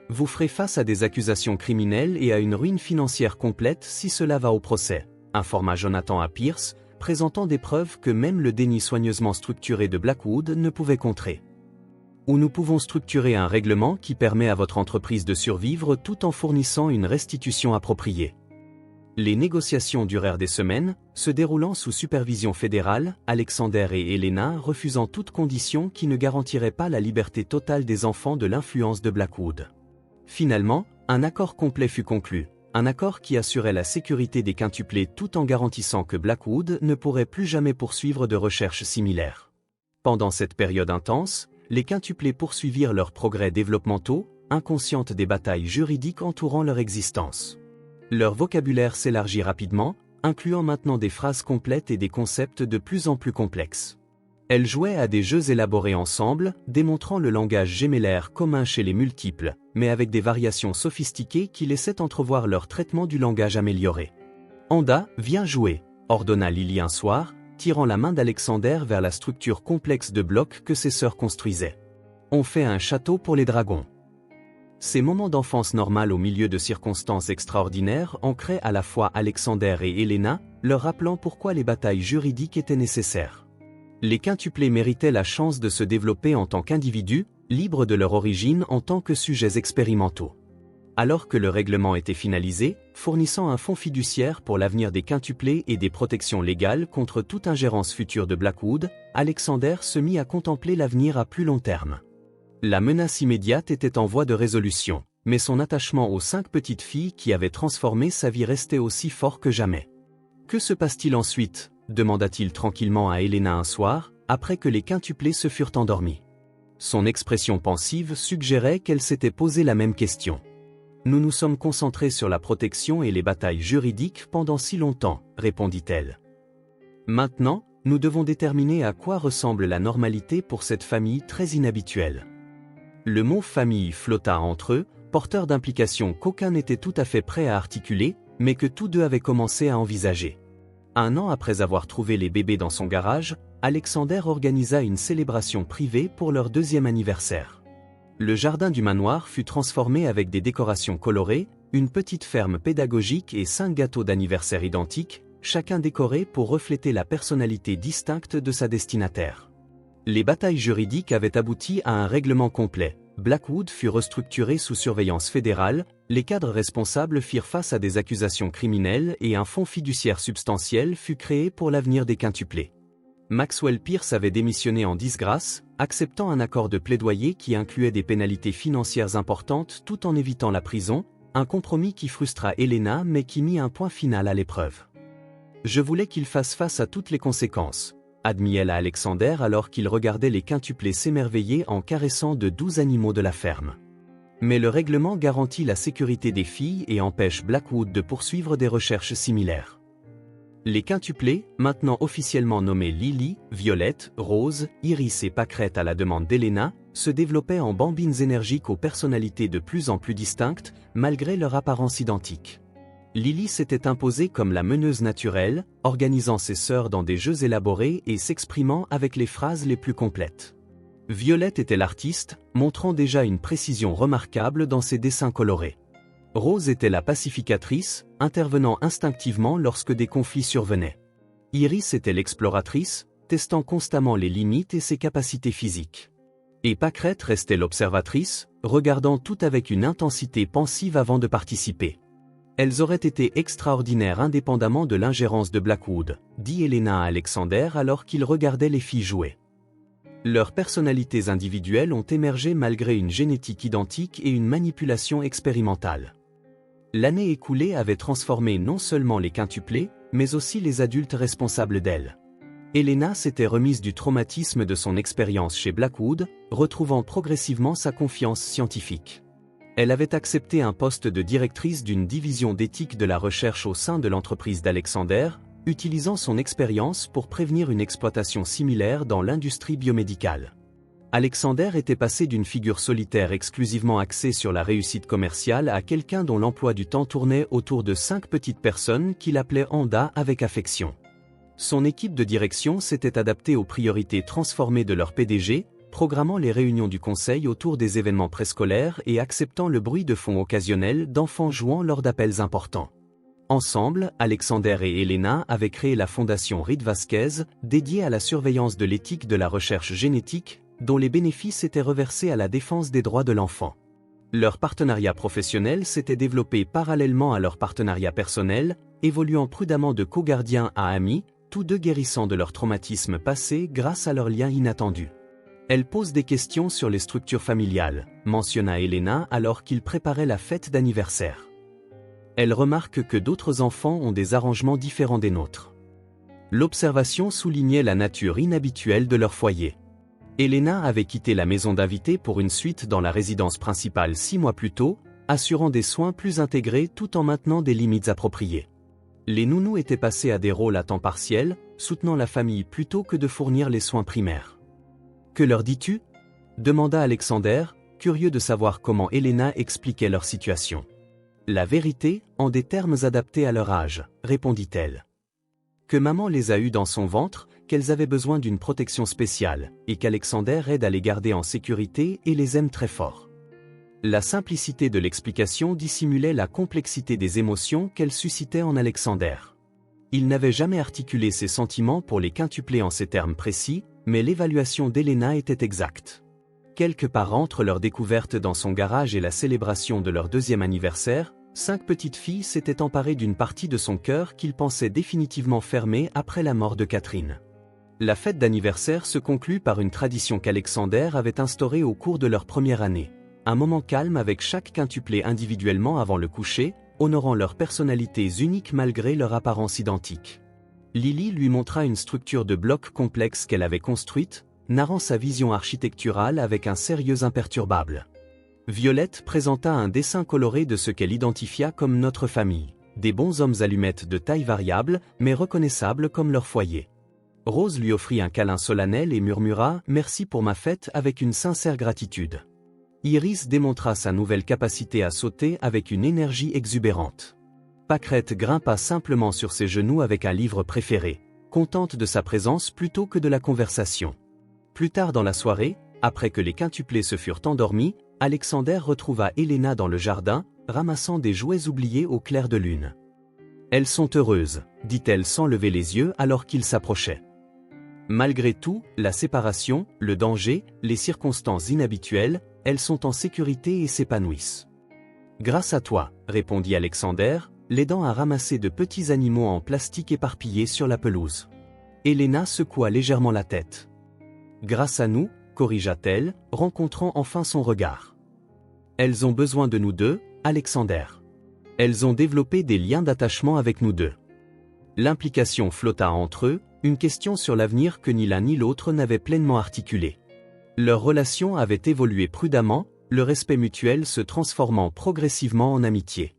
Vous ferez face à des accusations criminelles et à une ruine financière complète si cela va au procès, informa Jonathan à Pierce, présentant des preuves que même le déni soigneusement structuré de Blackwood ne pouvait contrer. Ou nous pouvons structurer un règlement qui permet à votre entreprise de survivre tout en fournissant une restitution appropriée. Les négociations durèrent des semaines, se déroulant sous supervision fédérale, Alexander et Helena refusant toute condition qui ne garantirait pas la liberté totale des enfants de l'influence de Blackwood. Finalement, un accord complet fut conclu, un accord qui assurait la sécurité des quintuplés tout en garantissant que Blackwood ne pourrait plus jamais poursuivre de recherches similaires. Pendant cette période intense, les quintuplés poursuivirent leurs progrès développementaux, inconscientes des batailles juridiques entourant leur existence. Leur vocabulaire s'élargit rapidement, incluant maintenant des phrases complètes et des concepts de plus en plus complexes. Elles jouaient à des jeux élaborés ensemble, démontrant le langage gémellaire commun chez les multiples, mais avec des variations sophistiquées qui laissaient entrevoir leur traitement du langage amélioré. « Anda, viens jouer », ordonna Lily un soir, tirant la main d'Alexander vers la structure complexe de blocs que ses sœurs construisaient. « On fait un château pour les dragons. » Ces moments d'enfance normale au milieu de circonstances extraordinaires ancraient à la fois Alexander et Helena, leur rappelant pourquoi les batailles juridiques étaient nécessaires. Les quintuplés méritaient la chance de se développer en tant qu'individus, libres de leur origine en tant que sujets expérimentaux. Alors que le règlement était finalisé, fournissant un fonds fiduciaire pour l'avenir des quintuplés et des protections légales contre toute ingérence future de Blackwood, Alexander se mit à contempler l'avenir à plus long terme. La menace immédiate était en voie de résolution, mais son attachement aux 5 petites filles qui avaient transformé sa vie restait aussi fort que jamais. Que se passe-t-il ensuite ? Demanda-t-il tranquillement à Helena un soir, après que les quintuplés se furent endormis. Son expression pensive suggérait qu'elle s'était posé la même question. Nous nous sommes concentrés sur la protection et les batailles juridiques pendant si longtemps, répondit-elle. Maintenant, nous devons déterminer à quoi ressemble la normalité pour cette famille très inhabituelle. Le mot famille flotta entre eux, porteur d'implications qu'aucun n'était tout à fait prêt à articuler, mais que tous deux avaient commencé à envisager. 1 an après avoir trouvé les bébés dans son garage, Alexander organisa une célébration privée pour leur 2e anniversaire. Le jardin du manoir fut transformé avec des décorations colorées, une petite ferme pédagogique et 5 gâteaux d'anniversaire identiques, chacun décoré pour refléter la personnalité distincte de sa destinataire. Les batailles juridiques avaient abouti à un règlement complet. Blackwood fut restructuré sous surveillance fédérale, les cadres responsables firent face à des accusations criminelles et un fonds fiduciaire substantiel fut créé pour l'avenir des quintuplés. Maxwell Pierce avait démissionné en disgrâce, acceptant un accord de plaidoyer qui incluait des pénalités financières importantes tout en évitant la prison, un compromis qui frustra Helena mais qui mit un point final à l'épreuve. « Je voulais qu'il fasse face à toutes les conséquences », admit-elle à Alexander alors qu'il regardait les quintuplés s'émerveiller en caressant de doux animaux de la ferme. Mais le règlement garantit la sécurité des filles et empêche Blackwood de poursuivre des recherches similaires. Les quintuplés, maintenant officiellement nommés Lily, Violette, Rose, Iris et Pâquerette à la demande d'Helena, se développaient en bambines énergiques aux personnalités de plus en plus distinctes, malgré leur apparence identique. Lily s'était imposée comme la meneuse naturelle, organisant ses sœurs dans des jeux élaborés et s'exprimant avec les phrases les plus complètes. Violette était l'artiste, montrant déjà une précision remarquable dans ses dessins colorés. Rose était la pacificatrice, intervenant instinctivement lorsque des conflits survenaient. Iris était l'exploratrice, testant constamment les limites et ses capacités physiques. Et Pâquerette restait l'observatrice, regardant tout avec une intensité pensive avant de participer. Elles auraient été extraordinaires indépendamment de l'ingérence de Blackwood, dit Helena à Alexander alors qu'il regardait les filles jouer. Leurs personnalités individuelles ont émergé malgré une génétique identique et une manipulation expérimentale. L'année écoulée avait transformé non seulement les quintuplés, mais aussi les adultes responsables d'elles. Helena s'était remise du traumatisme de son expérience chez Blackwood, retrouvant progressivement sa confiance scientifique. Elle avait accepté un poste de directrice d'une division d'éthique de la recherche au sein de l'entreprise d'Alexander, utilisant son expérience pour prévenir une exploitation similaire dans l'industrie biomédicale. Alexander était passé d'une figure solitaire exclusivement axée sur la réussite commerciale à quelqu'un dont l'emploi du temps tournait autour de 5 petites personnes qu'il appelait Anda avec affection. Son équipe de direction s'était adaptée aux priorités transformées de leur PDG, programmant les réunions du conseil autour des événements préscolaires et acceptant le bruit de fond occasionnel d'enfants jouant lors d'appels importants. Ensemble, Alexander et Helena avaient créé la fondation Reed Vasquez, dédiée à la surveillance de l'éthique de la recherche génétique, dont les bénéfices étaient reversés à la défense des droits de l'enfant. Leur partenariat professionnel s'était développé parallèlement à leur partenariat personnel, évoluant prudemment de co-gardiens à amis, tous deux guérissant de leur traumatisme passé grâce à leur lien inattendu. Elle pose des questions sur les structures familiales, mentionna Helena alors qu'ils préparaient la fête d'anniversaire. Elle remarque que d'autres enfants ont des arrangements différents des nôtres. L'observation soulignait la nature inhabituelle de leur foyer. Helena avait quitté la maison d'invités pour une suite dans la résidence principale 6 mois plus tôt, assurant des soins plus intégrés tout en maintenant des limites appropriées. Les nounous étaient passés à des rôles à temps partiel, soutenant la famille plutôt que de fournir les soins primaires. « Que leur dis-tu » demanda Alexander, curieux de savoir comment Helena expliquait leur situation. « La vérité, en des termes adaptés à leur âge, » répondit-elle. « Que maman les a eus dans son ventre, qu'elles avaient besoin d'une protection spéciale, et qu'Alexander aide à les garder en sécurité et les aime très fort. » La simplicité de l'explication dissimulait la complexité des émotions qu'elle suscitait en Alexander. Il n'avait jamais articulé ses sentiments pour les quintupler en ces termes précis, mais l'évaluation d'Helena était exacte. Quelque part entre leur découverte dans son garage et la célébration de leur 2e anniversaire, 5 petites filles s'étaient emparées d'une partie de son cœur qu'il pensait définitivement fermée après la mort de Catherine. La fête d'anniversaire se conclut par une tradition qu'Alexander avait instaurée au cours de leur première année. Un moment calme avec chaque quintuplé individuellement avant le coucher, honorant leurs personnalités uniques malgré leur apparence identique. Lily lui montra une structure de blocs complexe qu'elle avait construite, narrant sa vision architecturale avec un sérieux imperturbable. Violette présenta un dessin coloré de ce qu'elle identifia comme notre famille, des bons hommes allumettes de taille variable, mais reconnaissables comme leur foyer. Rose lui offrit un câlin solennel et murmura « Merci pour ma fête » avec une sincère gratitude. Iris démontra sa nouvelle capacité à sauter avec une énergie exubérante. Pâquerette grimpa simplement sur ses genoux avec un livre préféré, contente de sa présence plutôt que de la conversation. Plus tard dans la soirée, après que les quintuplés se furent endormis, Alexander retrouva Helena dans le jardin, ramassant des jouets oubliés au clair de lune. « Elles sont heureuses », dit-elle sans lever les yeux alors qu'ils s'approchaient. Malgré tout, la séparation, le danger, les circonstances inhabituelles, elles sont en sécurité et s'épanouissent. Grâce à toi, répondit Alexander, l'aidant à ramasser de petits animaux en plastique éparpillés sur la pelouse. Elena secoua légèrement la tête. Grâce à nous, corrigea-t-elle, rencontrant enfin son regard. Elles ont besoin de nous deux, Alexander. Elles ont développé des liens d'attachement avec nous deux. L'implication flotta entre eux, une question sur l'avenir que ni l'un ni l'autre n'avaient pleinement articulée. Leur relation avait évolué prudemment, le respect mutuel se transformant progressivement en amitié.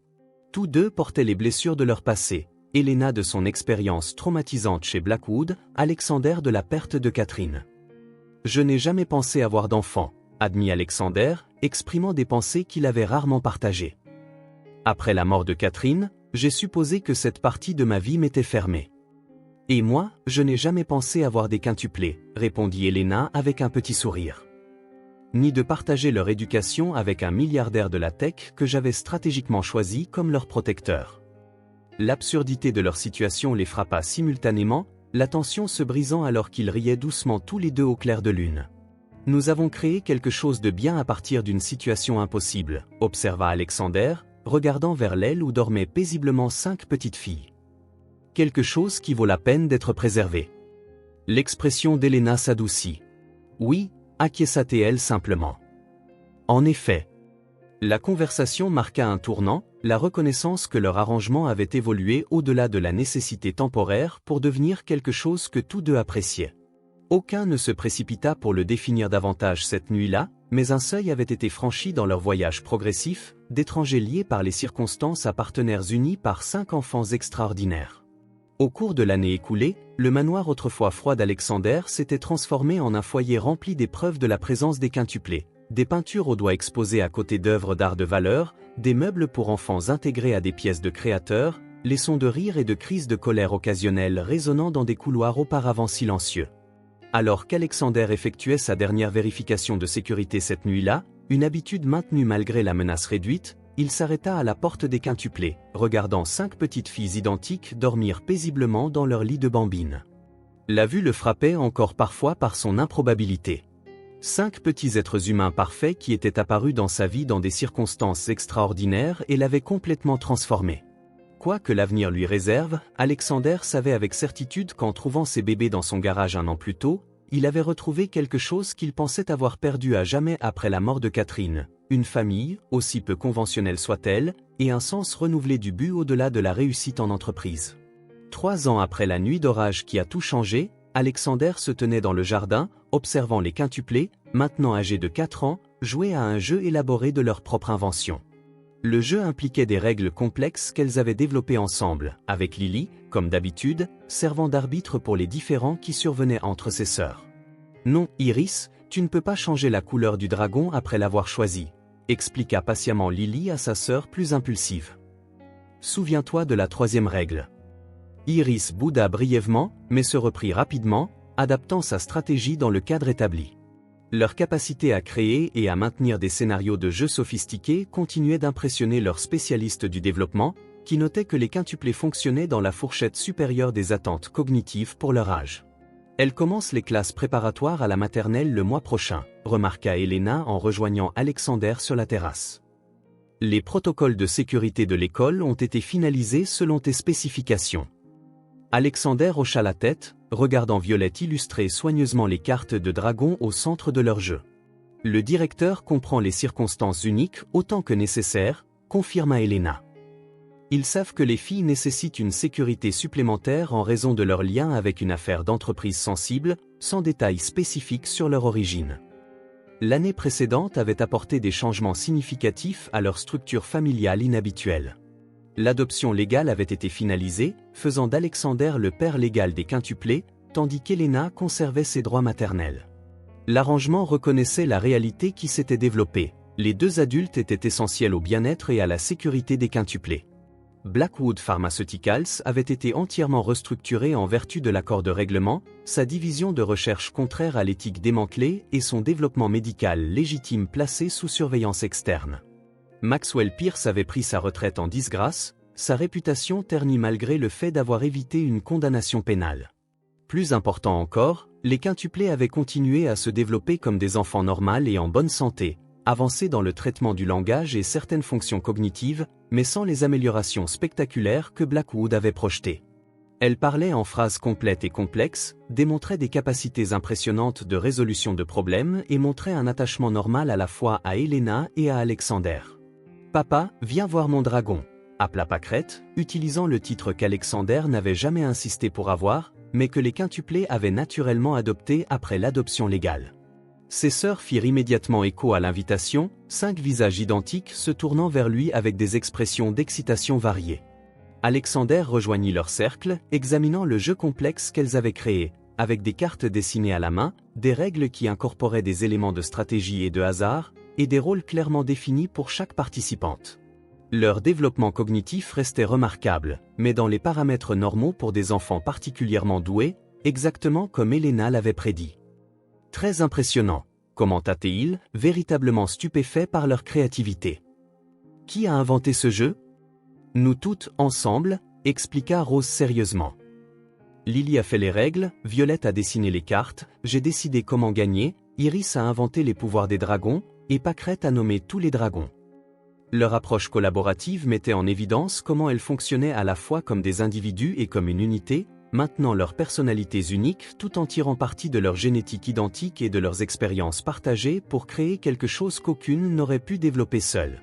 Tous deux portaient les blessures de leur passé, Elena de son expérience traumatisante chez Blackwood, Alexander de la perte de Catherine. « Je n'ai jamais pensé avoir d'enfant », admit Alexander, exprimant des pensées qu'il avait rarement partagées. Après la mort de Catherine, j'ai supposé que cette partie de ma vie m'était fermée. Et moi, je n'ai jamais pensé avoir des quintuplés, répondit Elena avec un petit sourire. Ni de partager leur éducation avec un milliardaire de la tech que j'avais stratégiquement choisi comme leur protecteur. L'absurdité de leur situation les frappa simultanément, la tension se brisant alors qu'ils riaient doucement tous les deux au clair de lune. Nous avons créé quelque chose de bien à partir d'une situation impossible, observa Alexander, regardant vers l'aile où dormaient paisiblement 5 petites filles. Quelque chose qui vaut la peine d'être préservé. L'expression d'Elena s'adoucit. Oui, acquiesça-t-elle simplement. En effet. La conversation marqua un tournant, la reconnaissance que leur arrangement avait évolué au-delà de la nécessité temporaire pour devenir quelque chose que tous deux appréciaient. Aucun ne se précipita pour le définir davantage cette nuit-là, mais un seuil avait été franchi dans leur voyage progressif, d'étrangers liés par les circonstances à partenaires unis par 5 enfants extraordinaires. Au cours de l'année écoulée, le manoir autrefois froid d'Alexander s'était transformé en un foyer rempli des preuves de la présence des quintuplés, des peintures aux doigts exposées à côté d'œuvres d'art de valeur, des meubles pour enfants intégrés à des pièces de créateurs, les sons de rire et de crises de colère occasionnelles résonnant dans des couloirs auparavant silencieux. Alors qu'Alexander effectuait sa dernière vérification de sécurité cette nuit-là, une habitude maintenue malgré la menace réduite, il s'arrêta à la porte des quintuplés, regardant 5 petites filles identiques dormir paisiblement dans leur lit de bambine. La vue le frappait encore parfois par son improbabilité. 5 petits êtres humains parfaits qui étaient apparus dans sa vie dans des circonstances extraordinaires et l'avaient complètement transformé. Quoi que l'avenir lui réserve, Alexander savait avec certitude qu'en trouvant ses bébés dans son garage un an plus tôt, il avait retrouvé quelque chose qu'il pensait avoir perdu à jamais après la mort de Catherine, une famille, aussi peu conventionnelle soit-elle, et un sens renouvelé du but au-delà de la réussite en entreprise. 3 ans après la nuit d'orage qui a tout changé, Alexander se tenait dans le jardin, observant les quintuplés, maintenant âgés de 4 ans, jouer à un jeu élaboré de leur propre invention. Le jeu impliquait des règles complexes qu'elles avaient développées ensemble, avec Lily, comme d'habitude, servant d'arbitre pour les différends qui survenaient entre ses sœurs. « Non, Iris, tu ne peux pas changer la couleur du dragon après l'avoir choisi », expliqua patiemment Lily à sa sœur plus impulsive. « Souviens-toi de la 3e règle. » Iris bouda brièvement, mais se reprit rapidement, adaptant sa stratégie dans le cadre établi. Leur capacité à créer et à maintenir des scénarios de jeux sophistiqués continuait d'impressionner leurs spécialistes du développement, qui notaient que les quintuplés fonctionnaient dans la fourchette supérieure des attentes cognitives pour leur âge. Elle commence les classes préparatoires à la maternelle le mois prochain, remarqua Elena en rejoignant Alexander sur la terrasse. Les protocoles de sécurité de l'école ont été finalisés selon tes spécifications. Alexander hocha la tête, regardant Violette illustrer soigneusement les cartes de dragon au centre de leur jeu. Le directeur comprend les circonstances uniques autant que nécessaire, confirma Elena. Ils savent que les filles nécessitent une sécurité supplémentaire en raison de leur lien avec une affaire d'entreprise sensible, sans détails spécifiques sur leur origine. L'année précédente avait apporté des changements significatifs à leur structure familiale inhabituelle. L'adoption légale avait été finalisée, faisant d'Alexander le père légal des quintuplés, tandis qu'Elena conservait ses droits maternels. L'arrangement reconnaissait la réalité qui s'était développée. Les 2 adultes étaient essentiels au bien-être et à la sécurité des quintuplés. Blackwood Pharmaceuticals avait été entièrement restructuré en vertu de l'accord de règlement, sa division de recherche contraire à l'éthique démantelée et son développement médical légitime placé sous surveillance externe. Maxwell Pierce avait pris sa retraite en disgrâce, sa réputation ternie malgré le fait d'avoir évité une condamnation pénale. Plus important encore, les quintuplés avaient continué à se développer comme des enfants normaux et en bonne santé, avancée dans le traitement du langage et certaines fonctions cognitives, mais sans les améliorations spectaculaires que Blackwood avait projetées. Elle parlait en phrases complètes et complexes, démontrait des capacités impressionnantes de résolution de problèmes et montrait un attachement normal à la fois à Helena et à Alexander. « Papa, viens voir mon dragon », appela Pâquerette, utilisant le titre qu'Alexander n'avait jamais insisté pour avoir, mais que les quintuplés avaient naturellement adopté après l'adoption légale. Ses sœurs firent immédiatement écho à l'invitation, 5 visages identiques se tournant vers lui avec des expressions d'excitation variées. Alexander rejoignit leur cercle, examinant le jeu complexe qu'elles avaient créé, avec des cartes dessinées à la main, des règles qui incorporaient des éléments de stratégie et de hasard, et des rôles clairement définis pour chaque participante. Leur développement cognitif restait remarquable, mais dans les paramètres normaux pour des enfants particulièrement doués, exactement comme Helena l'avait prédit. Très impressionnant, commenta-t-il, véritablement stupéfait par leur créativité. Qui a inventé ce jeu ? Nous toutes, ensemble, expliqua Rose sérieusement. Lily a fait les règles, Violette a dessiné les cartes, j'ai décidé comment gagner, Iris a inventé les pouvoirs des dragons, et Pâquerette a nommé tous les dragons. Leur approche collaborative mettait en évidence comment elles fonctionnaient à la fois comme des individus et comme une unité, maintenant leurs personnalités uniques tout en tirant parti de leur génétique identique et de leurs expériences partagées pour créer quelque chose qu'aucune n'aurait pu développer seule.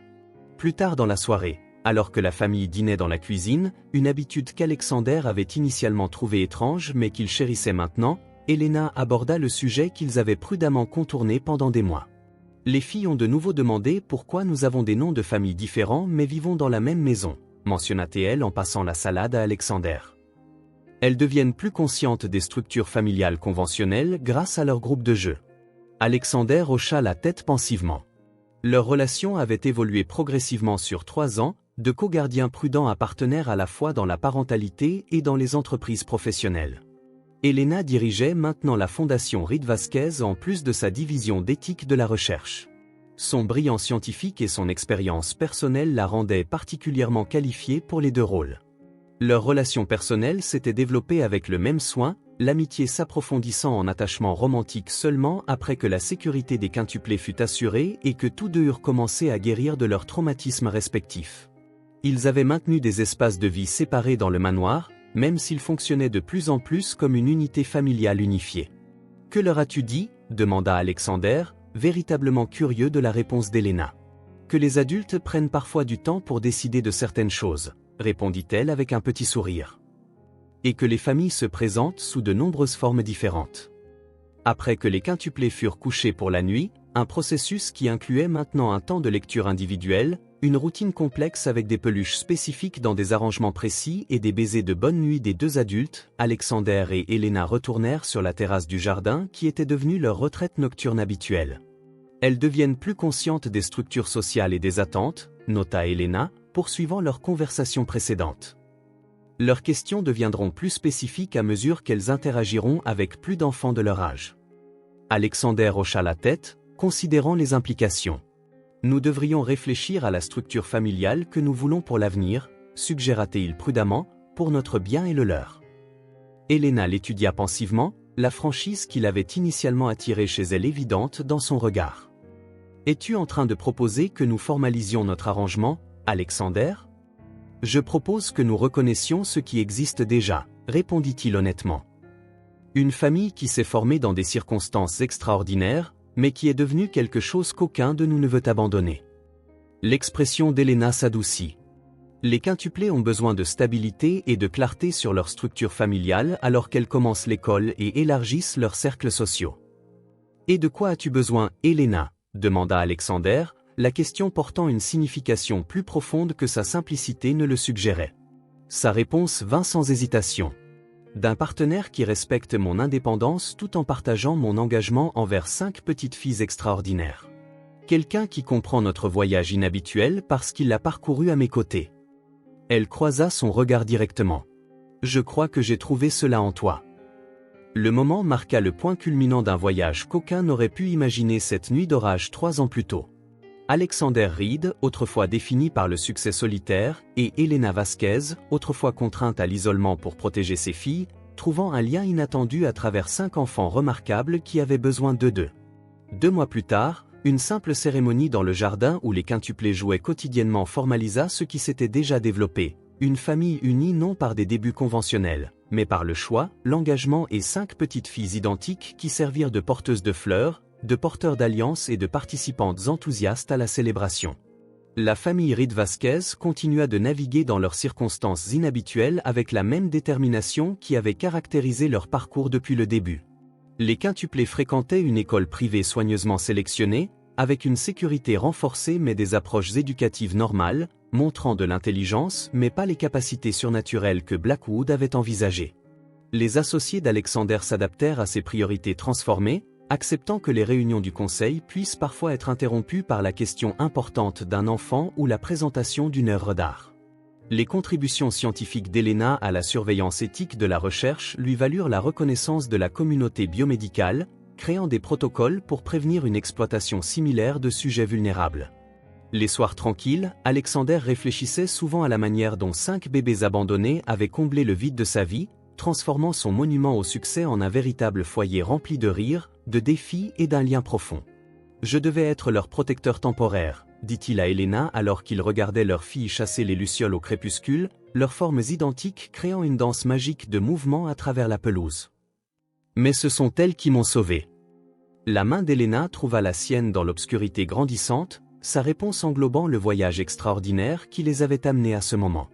Plus tard dans la soirée, alors que la famille dînait dans la cuisine, une habitude qu'Alexander avait initialement trouvée étrange mais qu'il chérissait maintenant, Helena aborda le sujet qu'ils avaient prudemment contourné pendant des mois. Les filles ont de nouveau demandé pourquoi nous avons des noms de familles différents mais vivons dans la même maison, mentionna-t-elle en passant la salade à Alexander. Elles deviennent plus conscientes des structures familiales conventionnelles grâce à leur groupe de jeu. Alexander hocha la tête pensivement. Leur relation avait évolué progressivement sur 3 ans, de co-gardiens prudents à partenaires à la fois dans la parentalité et dans les entreprises professionnelles. Helena dirigeait maintenant la fondation Reed Vasquez en plus de sa division d'éthique de la recherche. Son brillant scientifique et son expérience personnelle la rendaient particulièrement qualifiée pour les 2 rôles. Leur relation personnelle s'était développée avec le même soin, l'amitié s'approfondissant en attachement romantique seulement après que la sécurité des quintuplés fut assurée et que tous 2 eurent commencé à guérir de leurs traumatismes respectifs. Ils avaient maintenu des espaces de vie séparés dans le manoir, même s'ils fonctionnaient de plus en plus comme une unité familiale unifiée. « Que leur as-tu dit » demanda Alexander, véritablement curieux de la réponse d'Helena. « Que les adultes prennent parfois du temps pour décider de certaines choses, répondit-elle avec un petit sourire. Et que les familles se présentent sous de nombreuses formes différentes. Après que les quintuplés furent couchés pour la nuit, un processus qui incluait maintenant un temps de lecture individuel, une routine complexe avec des peluches spécifiques dans des arrangements précis et des baisers de bonne nuit des 2 adultes, Alexander et Helena retournèrent sur la terrasse du jardin qui était devenue leur retraite nocturne habituelle. Elles deviennent plus conscientes des structures sociales et des attentes, nota Helena, poursuivant leur conversation précédente. Leurs questions deviendront plus spécifiques à mesure qu'elles interagiront avec plus d'enfants de leur âge. Alexander hocha la tête, considérant les implications. Nous devrions réfléchir à la structure familiale que nous voulons pour l'avenir, suggéra-t-il prudemment, pour notre bien et le leur. Helena l'étudia pensivement, la franchise qui l'avait initialement attirée chez elle évidente dans son regard. Es-tu en train de proposer que nous formalisions notre arrangement, Alexander ? Je propose que nous reconnaissions ce qui existe déjà, répondit-il honnêtement. Une famille qui s'est formée dans des circonstances extraordinaires, mais qui est devenue quelque chose qu'aucun de nous ne veut abandonner. L'expression d'Helena s'adoucit. Les quintuplés ont besoin de stabilité et de clarté sur leur structure familiale alors qu'elles commencent l'école et élargissent leurs cercles sociaux. Et de quoi as-tu besoin, Helena ? demanda Alexander, la question portant une signification plus profonde que sa simplicité ne le suggérait. Sa réponse vint sans hésitation. D'un partenaire qui respecte mon indépendance tout en partageant mon engagement envers 5 petites filles extraordinaires. Quelqu'un qui comprend notre voyage inhabituel parce qu'il l'a parcouru à mes côtés. Elle croisa son regard directement. Je crois que j'ai trouvé cela en toi. Le moment marqua le point culminant d'un voyage qu'aucun n'aurait pu imaginer cette nuit d'orage 3 ans plus tôt. Alexander Reed, autrefois défini par le succès solitaire, et Helena Vasquez, autrefois contrainte à l'isolement pour protéger ses filles, trouvant un lien inattendu à travers 5 enfants remarquables qui avaient besoin d'eux deux. 2 mois plus tard, Une simple cérémonie dans le jardin où les quintuplés jouaient quotidiennement formalisa ce qui s'était déjà développé. Une famille unie non par des débuts conventionnels, mais par le choix, l'engagement et 5 petites filles identiques qui servirent de porteuses de fleurs, de porteurs d'alliances et de participantes enthousiastes à la célébration. La famille Reed Vasquez continua de naviguer dans leurs circonstances inhabituelles avec la même détermination qui avait caractérisé leur parcours depuis le début. Les quintuplés fréquentaient une école privée soigneusement sélectionnée, avec une sécurité renforcée mais des approches éducatives normales, montrant de l'intelligence mais pas les capacités surnaturelles que Blackwood avait envisagées. Les associés d'Alexander s'adaptèrent à ces priorités transformées, acceptant que les réunions du conseil puissent parfois être interrompues par la question importante d'un enfant ou la présentation d'une œuvre d'art. Les contributions scientifiques d'Helena à la surveillance éthique de la recherche lui valurent la reconnaissance de la communauté biomédicale, créant des protocoles pour prévenir une exploitation similaire de sujets vulnérables. Les soirs tranquilles, Alexander réfléchissait souvent à la manière dont 5 bébés abandonnés avaient comblé le vide de sa vie, transformant son monument au succès en un véritable foyer rempli de rires, de défis et d'un lien profond. « Je devais être leur protecteur temporaire », dit-il à Helena alors qu'ils regardaient leur fille chasser les lucioles au crépuscule, leurs formes identiques créant une danse magique de mouvement à travers la pelouse. Mais ce sont elles qui m'ont sauvé. La main d'Helena trouva la sienne dans l'obscurité grandissante, sa réponse englobant le voyage extraordinaire qui les avait amenés à ce moment.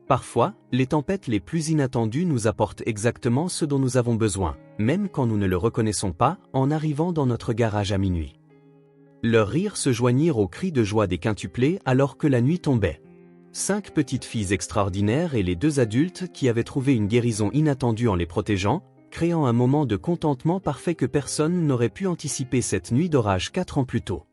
Parfois, les tempêtes les plus inattendues nous apportent exactement ce dont nous avons besoin, même quand nous ne le reconnaissons pas, en arrivant dans notre garage à minuit. Leurs rires se joignirent aux cris de joie des quintuplés alors que la nuit tombait. 5 petites filles extraordinaires et les 2 adultes qui avaient trouvé une guérison inattendue en les protégeant, créant un moment de contentement parfait que personne n'aurait pu anticiper cette nuit d'orage 4 ans plus tôt.